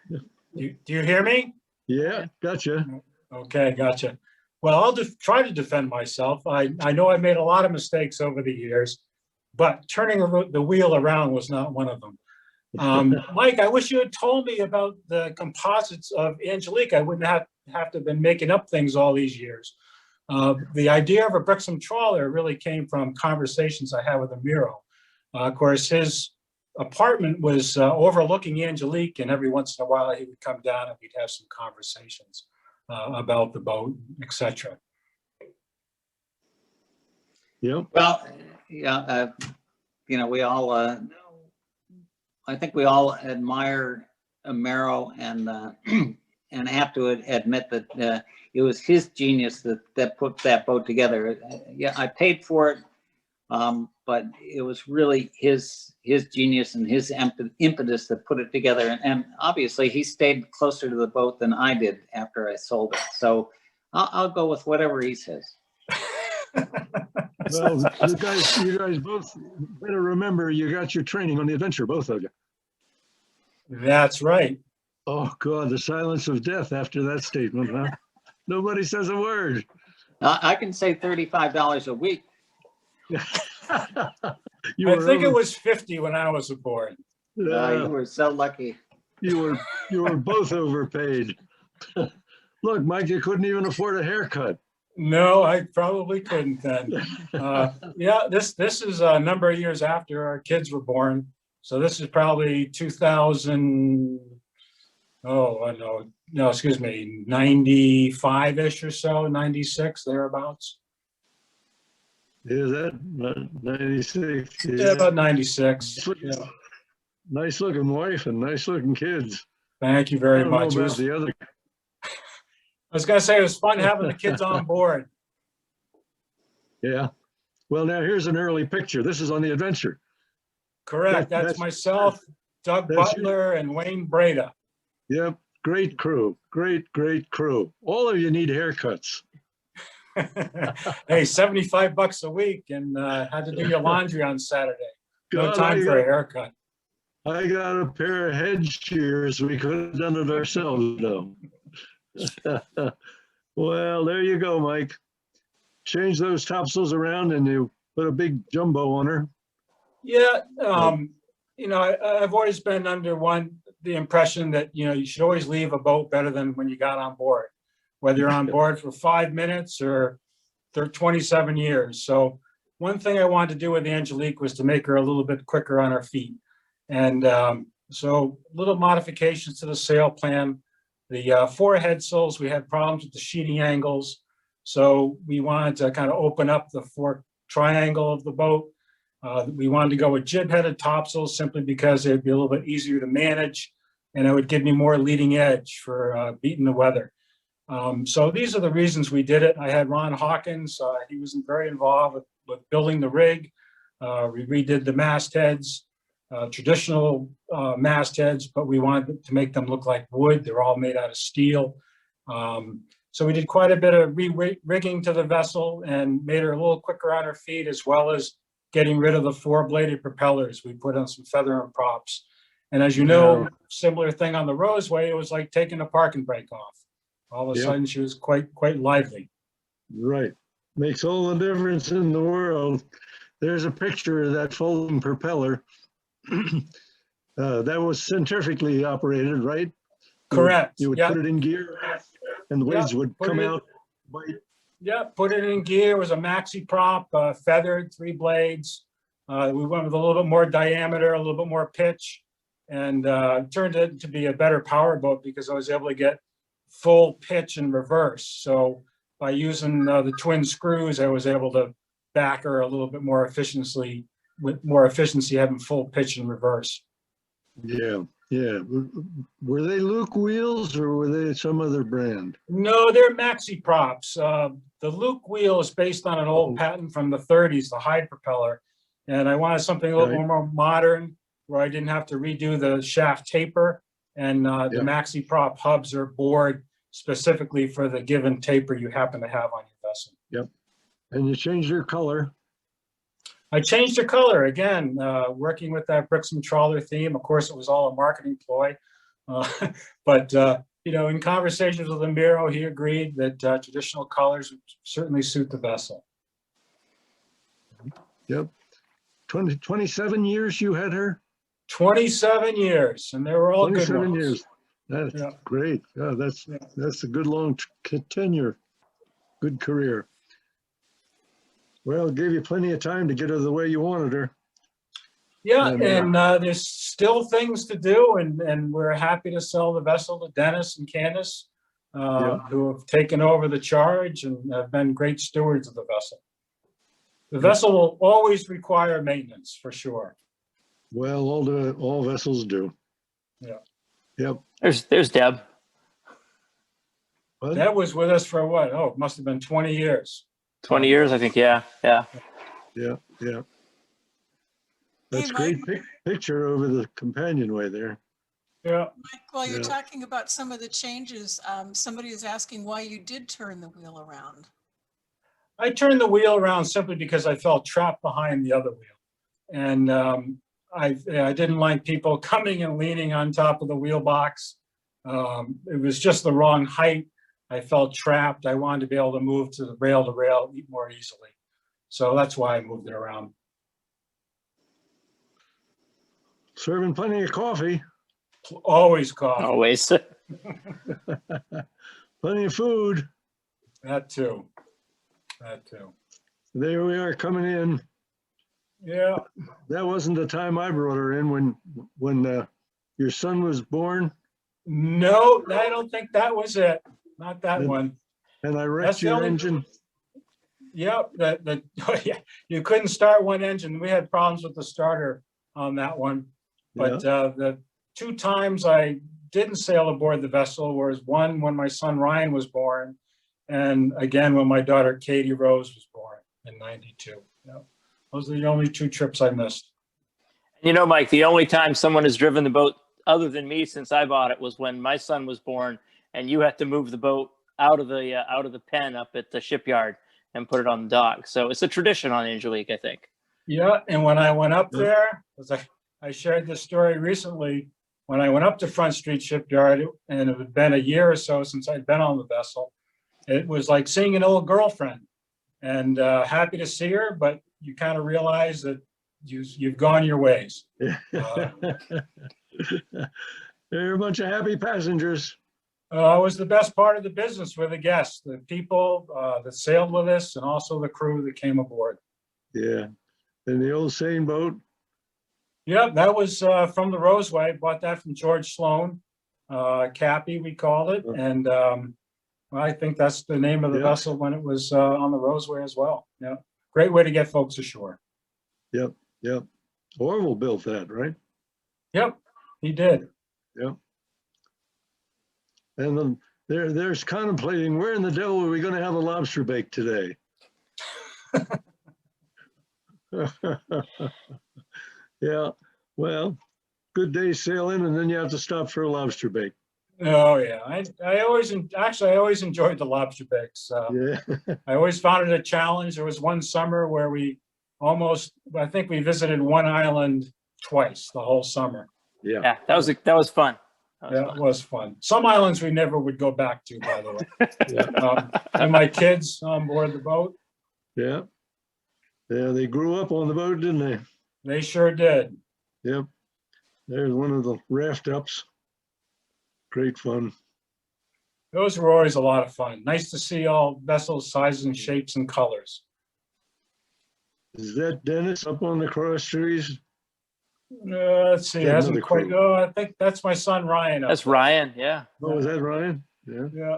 Do you hear me? Yeah, gotcha. Okay, gotcha. Well, I'll try to defend myself. I know I made a lot of mistakes over the years, but turning the wheel around was not one of them. Mike, I wish you had told me about the composites of Angelique. I wouldn't have to have been making up things all these years. The idea of a Brixham trawler really came from conversations I had with Imero. Of course, his apartment was overlooking Angelique, and every once in a while he would come down and we'd have some conversations about the boat, etc. Yep. Well, yeah, you know, we all, I think we all admire Imero, and and I have to admit that it was his genius that put that boat together. Yeah, I paid for it, but it was really his genius and his impetus that put it together. And obviously, he stayed closer to the boat than I did after I sold it. So I'll go with whatever he says. Well, you guys both better remember you got your training on the Adventure, both of you. That's right. Oh God, the silence of death after that statement, huh? Nobody says a word. I can say $35 a week. I think it was 50 when I was aboard. You were so lucky. You were both overpaid. Look, Mike, you couldn't even afford a haircut. No, I probably couldn't then. Yeah, this is a number of years after our kids were born. So this is probably 2000, no, excuse me, 95-ish or so, 96, thereabouts. Is that 96? Yeah, about 96. Yeah. Nice looking wife and nice looking kids. Thank you very I don't know much. about the other. I was gonna say it was fun having the kids on board. Yeah. Well, now here's an early picture. This is on the Adventure. Correct. That's myself, Doug Butler, and Wayne Breda. Yep. Great crew. Great crew. All of you need haircuts. Hey, $75 a week, and had to do your laundry on Saturday. No God, time for a haircut. I got a pair of head shears. We could have done it ourselves, though. Well, there you go, Mike. Change those topsails around and you put a big jumbo on her. Yeah, you know, I've always been under the impression that, you know, you should always leave a boat better than when you got on board, whether you're on board for 5 minutes or 27 years. So one thing I wanted to do with the Angelique was to make her a little bit quicker on her feet. And so little modifications to the sail plan. The 4 headsails, we had problems with the sheeting angles. So we wanted to kind of open up the 4 triangle of the boat. We wanted to go with jib-headed topsails simply because it'd be a little bit easier to manage and it would give me more leading edge for beating the weather. So these are the reasons we did it. I had Ron Hawkins. He was very involved with building the rig. We redid the mastheads, traditional mastheads, but we wanted to make them look like wood. They're all made out of steel. So we did quite a bit of re-rigging to the vessel and made her a little quicker on her feet, as well as getting rid of the 4-bladed propellers. We put on some feather and props. And as you know, similar thing on the Roseway, it was like taking a parking brake off. All of a sudden, she was quite lively. Right. Makes all the difference in the world. There's a picture of that folding propeller. That was centrifugally operated, right? Correct. You would put it in gear and the blades would come out. Yeah, put it in gear. It was a maxi prop, feathered, 3 blades. We went with a little bit more diameter, a little bit more pitch, and turned it to be a better power boat because I was able to get full pitch and reverse. So by using the twin screws, I was able to back her a little bit more efficiently, with more efficiency, having full pitch and reverse. Yeah. Were they Luke wheels or were they some other brand? No, they're maxi props. The Luke wheel is based on an old patent from the 30s, the Hyde propeller. And I wanted something a little more modern where I didn't have to redo the shaft taper. And the maxi prop hubs are bored specifically for the given taper you happen to have on your vessel. Yep. And you changed your color. I changed the color again, working with that Brixham trawler theme. Of course, it was all a marketing ploy. But you know, in conversations with Imero, he agreed that traditional colors would certainly suit the vessel. Yep. 27 years you had her? 27 years, and they were all good 27 ones. years. That's Yeah. great. Oh, that's a good long tenure. Good career. Well, it gave you plenty of time to get her the way you wanted her. Yeah, And, and there's still things to do, and we're happy to sell the vessel to Dennis and Candace, Yeah. who have taken over the charge and have been great stewards of the vessel. The vessel will always require maintenance, for sure. Well, all vessels do. Yeah. Yep. There's Deb. What? That was with us for what? Oh, it must have been 20 years. 20 years, I think. Yeah. Yeah. That's Hey, great Mike. picture over the companionway there. Yeah. Mike, while you're Yeah. talking about some of the changes, somebody is asking why you did turn the wheel around. I turned the wheel around simply because I felt trapped behind the other wheel. And I didn't like people coming and leaning on top of the wheel box. It was just the wrong height. I felt trapped. I wanted to be able to move to rail more easily. So that's why I moved it around. Serving plenty of coffee. Always coffee. Always. Plenty of food. That too. That too. There we are coming in. Yeah. That wasn't the time I brought her in when your son was born. No, I don't think that was it. Not that And- one. And I That's wrecked the your only- engine. Yep, yeah, you couldn't start one engine. We had problems with the starter on that one. But the 2 times I didn't sail aboard the vessel was one when my son Ryan was born, and again when my daughter Katie Rose was born in '92. Yep. Those are the only 2 trips I missed. You know, Mike, the only time someone has driven the boat other than me since I bought it was when my son was born, and you had to move the boat out of the pen up at the shipyard and put it on the dock. So it's a tradition on Angelique, I think. Yeah, and when I went up Yeah. there, as I shared this story recently, when I went up to Front Street Shipyard, and it had been a year or so since I'd been on the vessel, it was like seeing an old girlfriend, and happy to see her, but you kind of realize that you've gone your ways. They're a bunch of happy passengers. It was the best part of the business with the guests, the people that sailed with us, and also the crew that came aboard. Yeah. And the old seine boat. Yeah, that was from the Roseway. Bought that from George Sloan, Cappy, we called it. And I think that's the name of the Yeah. vessel when it was on the Roseway as well. Yeah, great way to get folks ashore. Yep. Orville built that, right? Yep, he did. Yep. And then there's contemplating, where in the devil are we going to have a lobster bake today? Yeah, well, good day sailing, and then you have to stop for a lobster bake. Oh yeah, I always enjoyed the lobster bakes. Yeah. I always found it a challenge. There was one summer where I think we visited one island twice the whole summer. Yeah. Yeah, that was fun. That was Yeah, fun. it was fun. Some islands we never would go back to, by the way. Yeah. And my kids on board the boat, Yeah. Yeah, they grew up on the boat, didn't they? they sure did. Yep. There's one of the raft ups. Great fun. Those were always a lot of fun. Nice to see all vessels, sizes and shapes and colors. Is that Dennis up on the cross trees? Let's see, it Got hasn't another quite, crew. I think that's my son Ryan. up That's there. Ryan. Yeah. Oh, is that Ryan? Yeah. Yeah,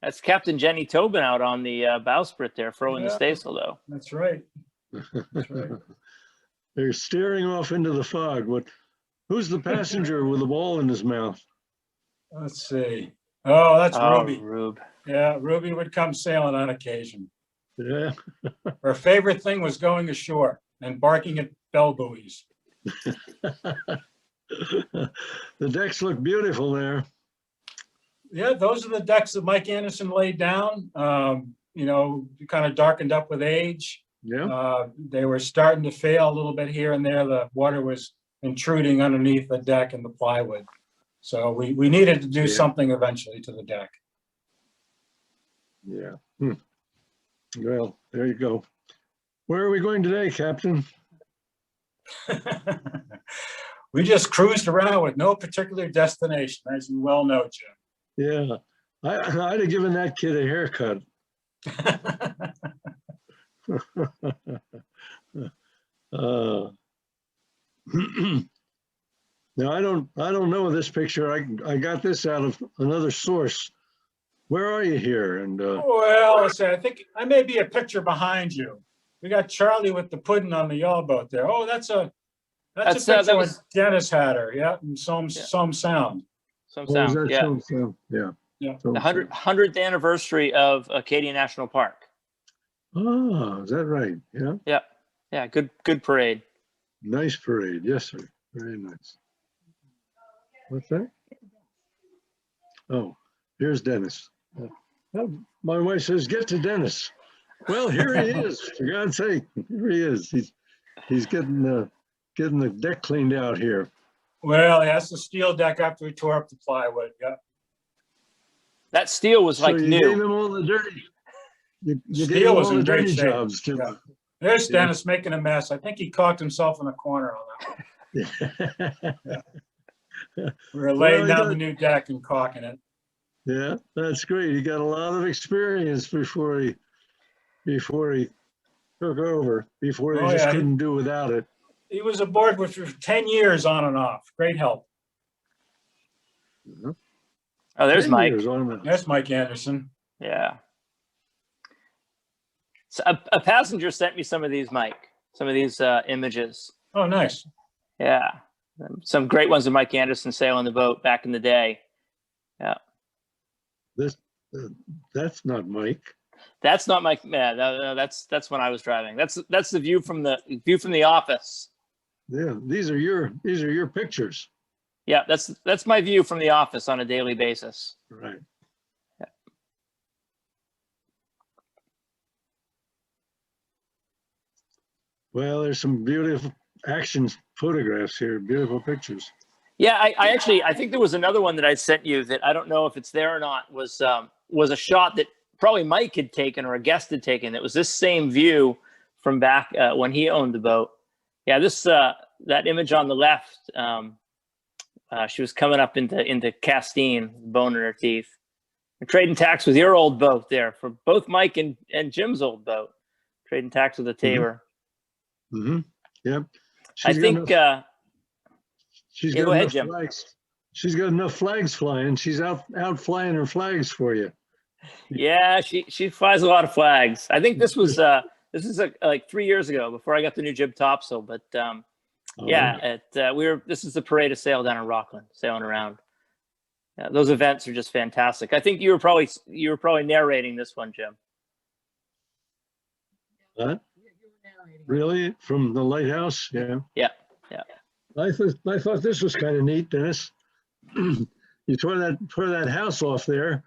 That's Captain Jenny Tobin out on the bowsprit there, throwing the Yeah. staysail, though. that's right. That's right. They're steering off into the fog. Who's the passenger with the ball in his mouth? Let's see. Oh, that's Oh, Ruby. Rube. Yeah, Ruby would come sailing on occasion. Yeah. Her favorite thing was going ashore and barking at bell buoys. The decks look beautiful there. Yeah, those are the decks that Mike Anderson laid down. Kind of darkened up with age. Yeah. They were starting to fail a little bit here and there. The water was intruding underneath the deck and the plywood. So we needed to do Yeah. something eventually to the deck. Yeah. Well, there you go. Where are we going today, Captain? We just cruised around with no particular destination, as you well know, Yeah, I'd have given that kid a haircut. Jim. Now I don't know this picture. I got this out of another source. Where are you here? And Well, let's see, I think I may be a picture behind you. We got Charlie with the pudding on the yawl boat there. Oh, that's a picture that when was- Dennis had her, yeah, in some Sound. Some what was sound, that? yeah. Sound? Yeah. Yeah. Sound. The 100th anniversary of Acadia National Park. Ah, is that right? Yeah. Yeah, yeah, good parade. Nice parade. Yes, sir. Very nice. What's that? Oh, here's Dennis. My wife says, "Get to Dennis." Well, here he is. For God's sake, here he is. He's getting the deck cleaned out here. Well, that's the steel deck after we tore up the plywood, yeah. That steel was like so you gave new. him all the dirty. You gave Steel him was all the in great dirty shape. jobs, Jim. Yeah. There's Yeah. Dennis making a mess. I think he cocked himself in a corner on that one. We were laying he down got- the new deck and caulking it. Yeah, that's great. He got a lot of experience before he took over. Before he Oh, just yeah. couldn't do without it. He was aboard for 10 years on and off. Great help. Oh, there's 10 Mike. years on that. There's Mike Anderson. Yeah. So a passenger sent me some of these, Mike. Some of these images. Oh, nice. Yeah, some great ones of Mike Anderson sailing the boat back in the day. Yeah, That's not Mike. that's not Mike. Yeah, that's when I was driving. That's the view from the office. Yeah, these are your pictures. Yeah, that's my view from the office on a daily basis. Right. Yeah. Well, there's some beautiful action photographs here, beautiful pictures. Yeah, I think there was another one that I sent you that I don't know if it's there or not. Was a shot that probably Mike had taken or a guest had taken. It was this same view from back when he owned the boat. Yeah, this that image on the left. She was coming up into Castine, bone in her teeth. And trading tacks with your old boat there for both Mike and Jim's old boat. Trading tacks with a Tabor. Mm-hmm. Yep. I think. She's yeah, got go ahead, enough Jim. flags. She's got enough flags flying. She's out flying her flags for you. Yeah, she flies a lot of flags. I think this was like 3 years ago before I got the new jib topsail. But yeah, this is the parade of sail down in Rockland, sailing around. Yeah, those events are just fantastic. I think you were probably narrating this one, Jim. Huh? Really? From the lighthouse? Yeah. Yeah. I thought this was kind of neat, Dennis. You tore that house off there,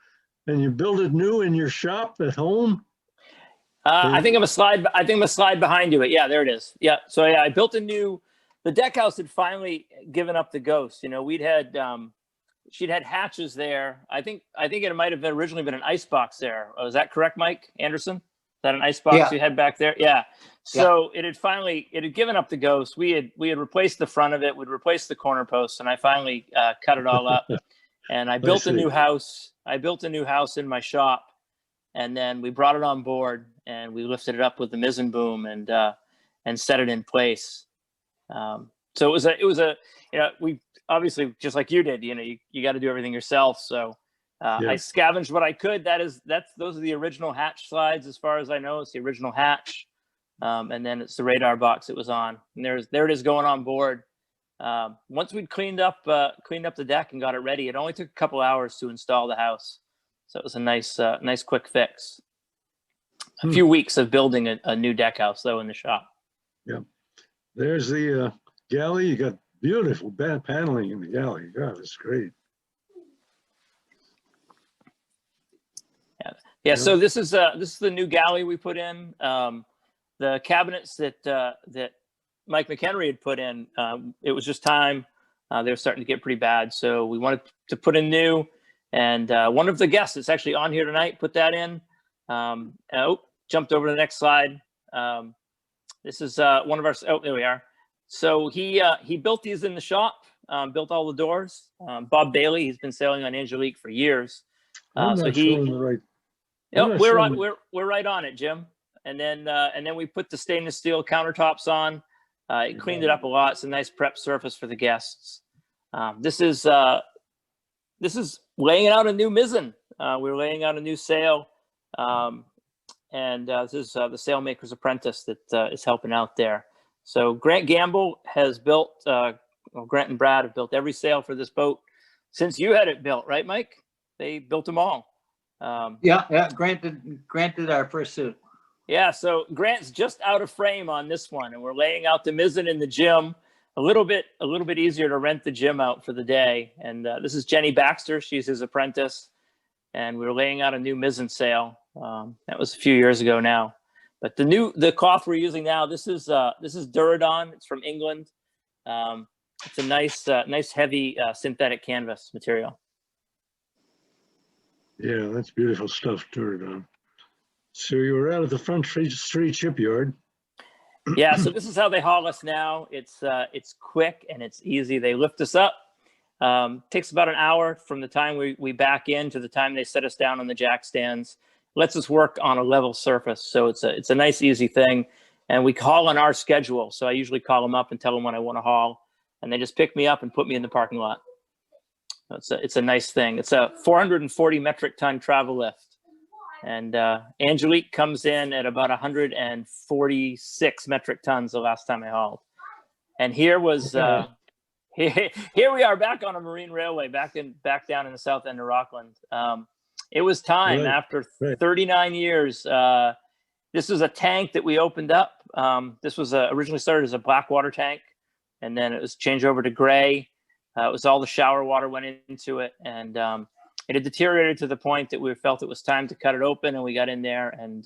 and you build it new in your shop at home. I think I'm a slide behind you. But yeah, there it is. Yeah. So yeah, I built the deck house had finally given up the ghost. You know, she'd had hatches there. I think it might have originally been an ice box there. Oh, is that correct, Mike Anderson? Is that an ice box Yeah. you had back there? Yeah. So it had given up the ghost. We had replaced the front of it. We'd replaced the corner posts, and I finally cut it all up. And I built a see. new house. I built a new house in my shop, and then we brought it on board and we lifted it up with the mizzen boom and set it in place. So it was a we obviously, just like you did, you got to do everything yourself. So I scavenged what I could. Those are the original hatch slides, as far as I know. It's the original hatch. And then it's the radar box it was on. And there it is going on board. Once we'd cleaned up the deck and got it ready, it only took a couple hours to install the house. So it was a nice quick fix. A few weeks of building a new deck house though in the shop. Yeah. There's the galley. You got beautiful paneling in the galley. God, it's great. Yeah. So this is the new galley we put in. The cabinets that Mike McHenry had put in, it was just time. They were starting to get pretty bad. So we wanted to put in new. And one of the guests that's actually on here tonight put that in. Jumped over to the next slide. This is one of our, there we are. So he built these in the shop, built all the doors. Bob Bailey, he's been sailing on Angelique for years. I'm So not he, showing the right. yep, not we're showing- we're right on it, Jim. And then we put the stainless steel countertops on. It cleaned it up a lot. It's a nice prep surface for the guests. This is laying out a new mizzen. We're laying out a new sail. This is the sailmaker's apprentice that is helping out there. So Grant Gamble has built, Grant and Brad have built every sail for this boat since you had it built, right, Mike? They built them all. Yeah. Grant did our first suit. Yeah, so Grant's just out of frame on this one, and we're laying out the mizzen in the gym. A little bit easier to rent the gym out for the day. And this is Jenny Baxter. She's his apprentice, and we were laying out a new mizzen sail. That was a few years ago now. But the cloth we're using now, this is Duradon. It's from England. It's a nice heavy synthetic canvas material. Yeah, that's beautiful stuff, Turadon. So you were out at the Front Street Shipyard. Yeah, so this is how they haul us now. It's quick and it's easy. They lift us up. Takes about an hour from the time we back in to the time they set us down on the jack stands. Lets us work on a level surface. So it's a nice, easy thing. And we haul on our schedule. So I usually call them up and tell them when I want to haul. And they just pick me up and put me in the parking lot. It's a nice thing. It's a 440 metric ton travel lift. And Angelique comes in at about 146 metric tons the last time I hauled. And here was here we are back on a marine railway, back down in the south end of Rockland. It was time after 39 years. This was a tank that we opened up. This was originally started as a black water tank, and then it was changed over to gray. It was all the shower water went into it, and it had deteriorated to the point that we felt it was time to cut it open, and we got in there and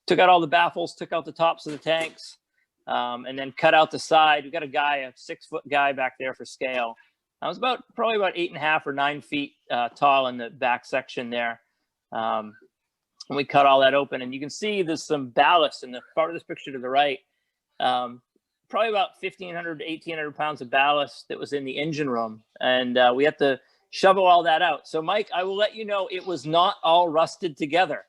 took out all the baffles, took out the tops of the tanks, and then cut out the side. We got a 6-foot guy back there for scale. I was probably about 8.5 or 9 feet tall in the back section there. And we cut all that open, and you can see there's some ballast in the part of this picture to the right. Probably about 1,500 to 1,800 pounds of ballast that was in the engine room, and we had to shovel all that out. So Mike, I will let you know, it was not all rusted together.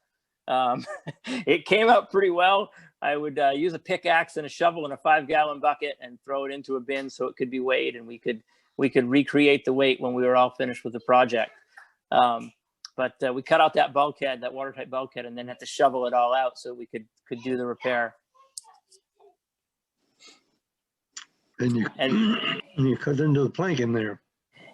It came out pretty well. I would use a pickaxe and a shovel in a 5-gallon bucket and throw it into a bin so it could be weighed, and we could recreate the weight when we were all finished with the project. But we cut out that bulkhead, that watertight bulkhead, and then had to shovel it all out so we could do the repair. And you cut into the plank in there.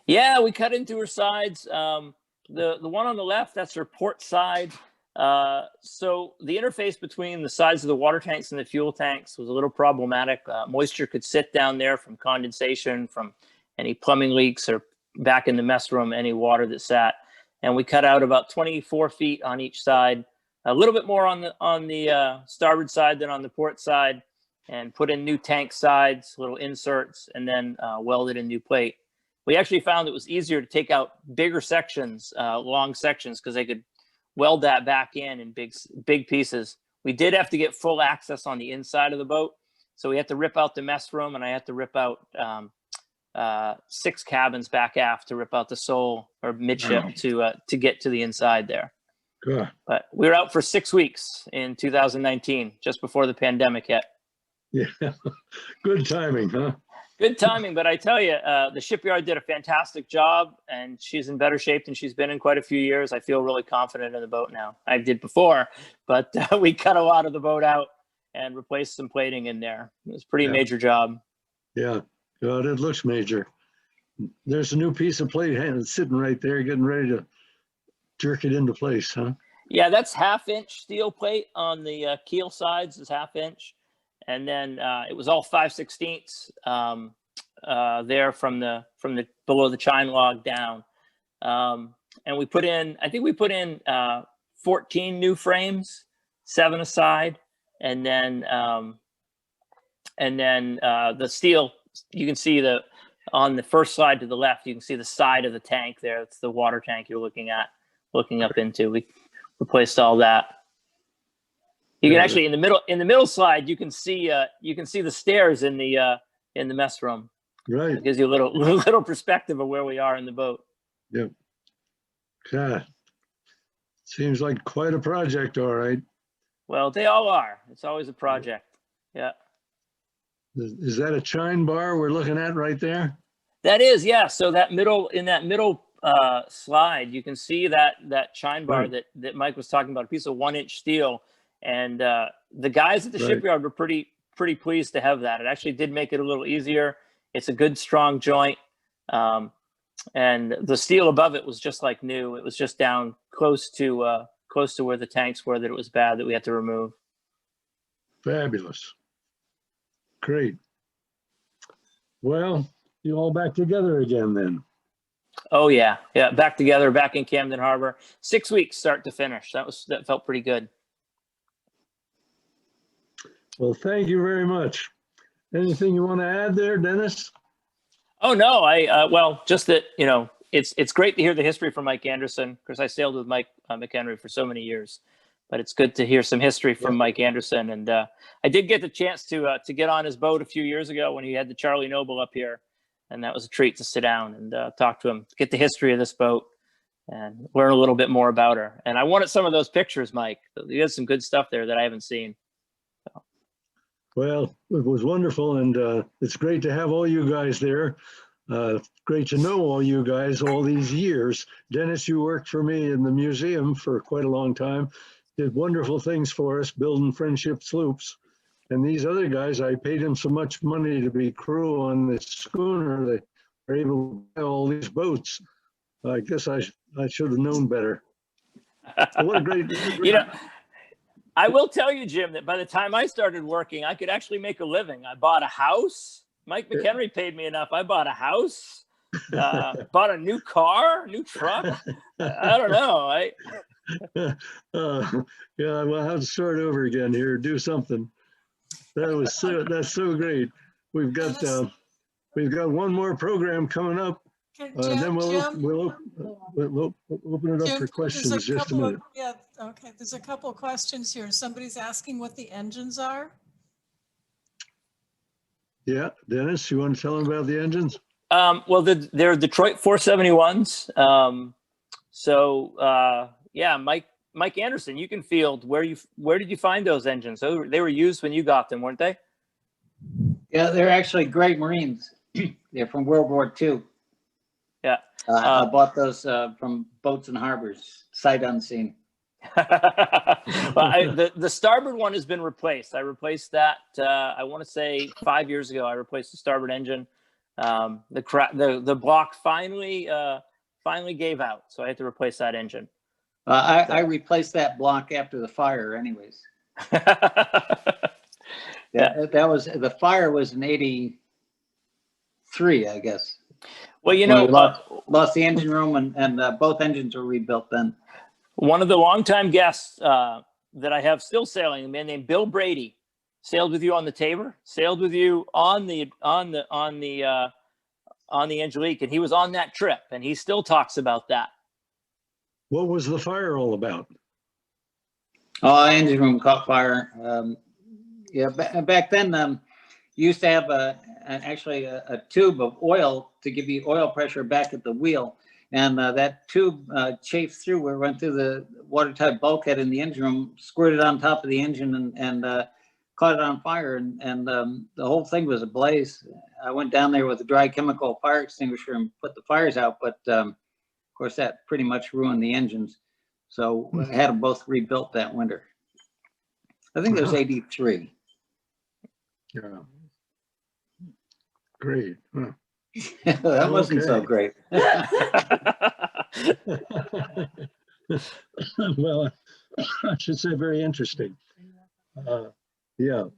Yeah, we cut into her sides. The one on the left, that's her port side. So the interface between the sides of the water tanks and the fuel tanks was a little problematic. Moisture could sit down there from condensation, from any plumbing leaks, or back in the mess room, any water that sat. And we cut out about 24 feet on each side, a little bit more on the starboard side than on the port side, and put in new tank sides, little inserts, and then welded in new plate. We actually found it was easier to take out bigger sections, long sections, because they could weld that back in big pieces. We did have to get full access on the inside of the boat. So we had to rip out the mess room, and I had to rip out 6 cabins back aft to rip out the sole or midship to get to the inside there. Good. But we were out for 6 weeks in 2019, just before the pandemic hit. Yeah, good timing, huh? Good timing, but I tell you, the shipyard did a fantastic job, and she's in better shape than she's been in quite a few years. I feel really confident in the boat now. I did before, but we cut a lot of the boat out and replaced some plating in there. It was a pretty major job. Yeah, God, it looks major. There's a new piece of plate sitting right there, getting ready to jerk it into place, huh? Yeah, that's 1/2-inch steel plate on the keel sides is 1/2-inch. And then it was all 5/16 there from the below the chine log down. And we put in, I think we put in 14 new frames, 7 aside. And then the steel, you can see on the first slide to the left, you can see the side of the tank there. It's the water tank you're looking up into. We replaced all that. You can actually in the middle slide you can see the stairs in the in the mess room. Right. It gives you a little perspective of where we are in the boat. Yep. God, seems like quite a project, all right. Well, they all are. It's always a project. Yeah. Is that a chine bar we're looking at right there? That is, yeah. So that middle slide, you can see that chine bar Right. that Mike was talking about, a piece of 1-inch steel. And the guys at the Right. shipyard were pretty pleased to have that. It actually did make it a little easier. It's a good strong joint. And the steel above it was just like new. It was just down close to where the tanks were, that it was bad, that we had to remove. Fabulous. Great. Well, you all back together again then. Oh yeah. Back together, back in Camden Harbor. 6 weeks start to finish. That felt pretty good. Well, thank you very much. Anything you want to add there, Dennis? Oh no, well, just that, it's great to hear the history from Mike Anderson. Of course, I sailed with Mike McHenry for so many years, but it's good to hear some history from Mike Anderson. And I did get the chance to get on his boat a few years ago when he had the Charlie Noble up here, and that was a treat to sit down and talk to him, get the history of this boat, and learn a little bit more about her. And I wanted some of those pictures, Mike. You had some good stuff there that I haven't seen. Well, it was wonderful, and it's great to have all you guys there. Great to know all you guys all these years. Dennis, you worked for me in the museum for quite a long time, did wonderful things for us, building friendship sloops. And these other guys, I paid them so much money to be crew on this schooner, they were able to buy all these boats. I guess I should have known better. So what a great, I will tell you, Jim, that by the time I started working, I could actually make a living. I bought a house. Mike McHenry paid me enough. I bought a house, bought a new car, new truck. I don't know. Yeah, we'll have to start over again here, do something. That's so great. We've got one more program coming up. Then we'll open it up for questions just a minute. Okay. There's a couple of questions here. Somebody's asking what the engines are. Yeah, Dennis, you want to tell them about the engines? Well, they're Detroit 471s. Mike Anderson, you can field where did you find those engines? So they were used when you got them, weren't they? Yeah, they're actually Great Marines. They're from World War II. Yeah. I bought those from Boats and Harbors, sight unseen. Well, the starboard one has been replaced. I replaced that. I want to say 5 years ago. I replaced the starboard engine. The block finally gave out, so I had to replace that engine. I replaced that block after the fire, anyways. Yeah, that was the fire was in '83, I guess. Well, we lost the engine room, and both engines were rebuilt then. One of the longtime guests that I have still sailing, a man named Bill Brady, sailed with you on the Tabor, sailed with you on the Angelique, and he was on that trip, and he still talks about that. What was the fire all about? Oh, engine room caught fire. Back then, you used to have actually a tube of oil to give you oil pressure back at the wheel. And that tube chafed through where it went through the watertight bulkhead in the engine room, squirted on top of the engine and caught it on fire. And the whole thing was ablaze. I went down there with a dry chemical fire extinguisher and put the fires out. But of course, that pretty much ruined the engines. So I had them both rebuilt that winter. I think it was '83. Yeah. Great. Huh. That wasn't so great. Well, I should say very interesting. Is there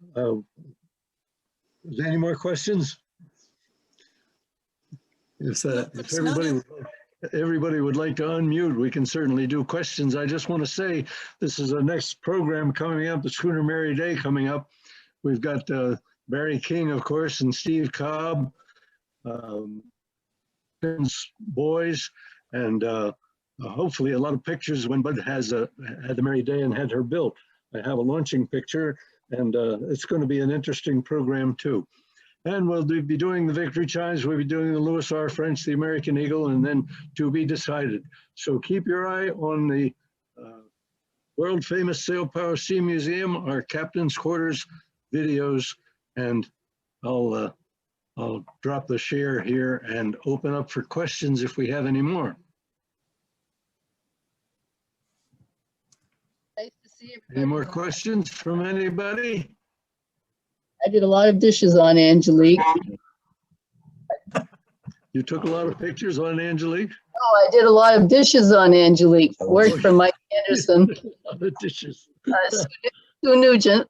any more questions? If everybody would like to unmute, we can certainly do questions. I just want to say this is the next program coming up, the Schooner Mary Day coming up. We've got Barry King, of course, and Steve Cobb, boys, and hopefully a lot of pictures when Bud had the Mary Day and had her built. I have a launching picture, and it's going to be an interesting program too. And we'll be doing the victory chimes. We'll be doing the Louis R. French, the American Eagle, and then to be decided. So keep your eye on the world famous Sail Power Sea Museum, our captain's quarters videos, and I'll drop the share here and open up for questions if we have any more. Nice to see Any everybody. more questions from anybody? I did a lot of dishes on Angelique. You took a lot of pictures on Angelique? Oh, I did a lot of dishes on Angelique. Worked for Mike Anderson, The dishes. Sue Nugent.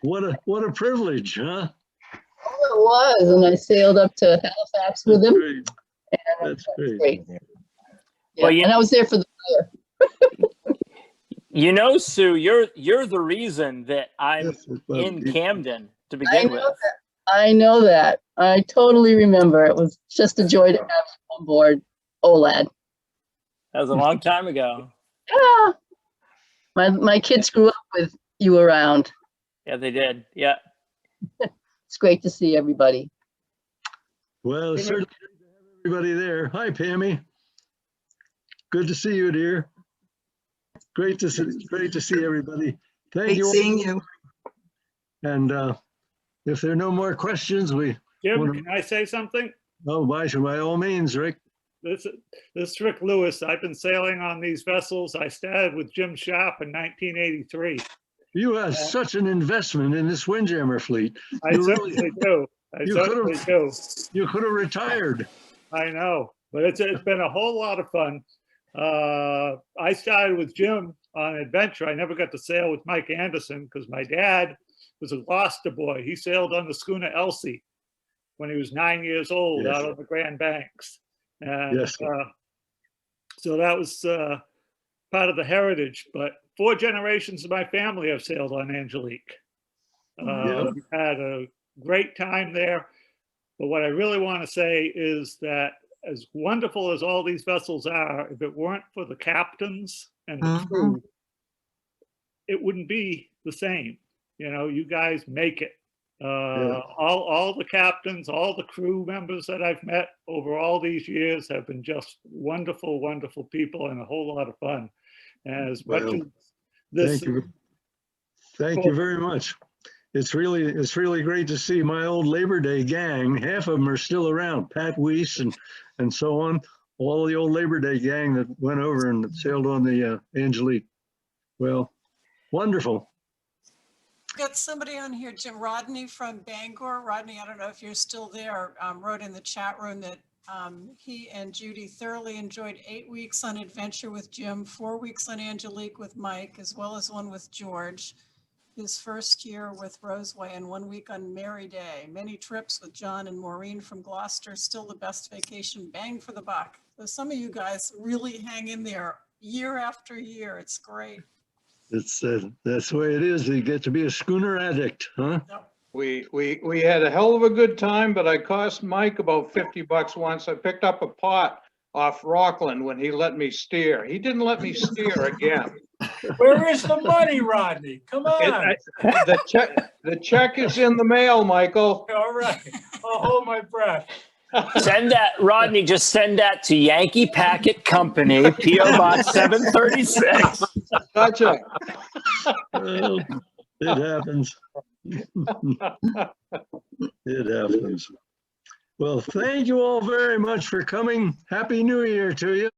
What a privilege, huh? Oh, it was, and I sailed up to Halifax with him. Great. And That's great. great. Yeah, Well, you- and I was there for the fire. You know, Sue, you're the reason that I'm Yes, well, in Camden to I begin know with. that. I know that. I totally remember. It was just a joy to have you on board, OLAD. That was a long time ago. Yeah. My kids grew up with you around. Yeah, they did. Yeah. It's great to see everybody. Well, it's certainly great to have everybody there. Hi, Pammy. Good to see you, dear. Great to see everybody. Thank Great you. all. seeing you. And if there are no more questions, Jim, Wanna- can I say something? by all means, Rick. This is Rick Lewis. I've been sailing on these vessels. I started with Jim Sharp in 1983. You have such an investment in this Windjammer fleet. I You certainly do. I you certainly could've- do. You could have retired. I know, but it's been a whole lot of fun. I started with Jim on adventure. I never got to sail with Mike Anderson because my dad was a Gloucester boy. He sailed on the schooner Elsie when he was 9 years old Yes. out on the Grand Banks. And Yes. so that was part of the heritage. But 4 generations of my family have sailed on Angelique. Yeah. We've had a great time there. But what I really want to say is that as wonderful as all these vessels are, if it weren't for the captains and the Mhm. crew, it wouldn't be the same. You know, you guys make it. All the captains, all the crew members that I've met over all these years have been just wonderful, wonderful people and a whole lot of fun. As much Well, as this, Thank you. Thank you very much. It's really great to see my old Labor Day gang. Half of them are still around. Pat Weiss and so on. All the old Labor Day gang that went over and sailed on the Angelique. Well, wonderful. Got somebody on here, Jim Rodney from Bangor. Rodney, I don't know if you're still there, wrote in the chat room that he and Judy thoroughly enjoyed 8 weeks on adventure with Jim, 4 weeks on Angelique with Mike, as well as one with George. His first year with Roseway and 1 week on Mary Day. Many trips with John and Maureen from Gloucester. Still the best vacation, bang for the buck. So some of you guys really hang in there year after year. It's great. It's that's the way it is. You get to be a schooner addict, huh? Yep. We had a hell of a good time, but I cost Mike about $50 once. I picked up a pot off Rockland when he let me steer. He didn't let me steer again. Where is the money, Rodney? Come on. The check is in the mail, Michael. All right. I'll hold my breath. Send that, Rodney, just send that to Yankee Packet Company, P.O. Box 736. Gotcha. Well, it happens. It happens. Well, thank you all very much for coming. Happy New Year to you.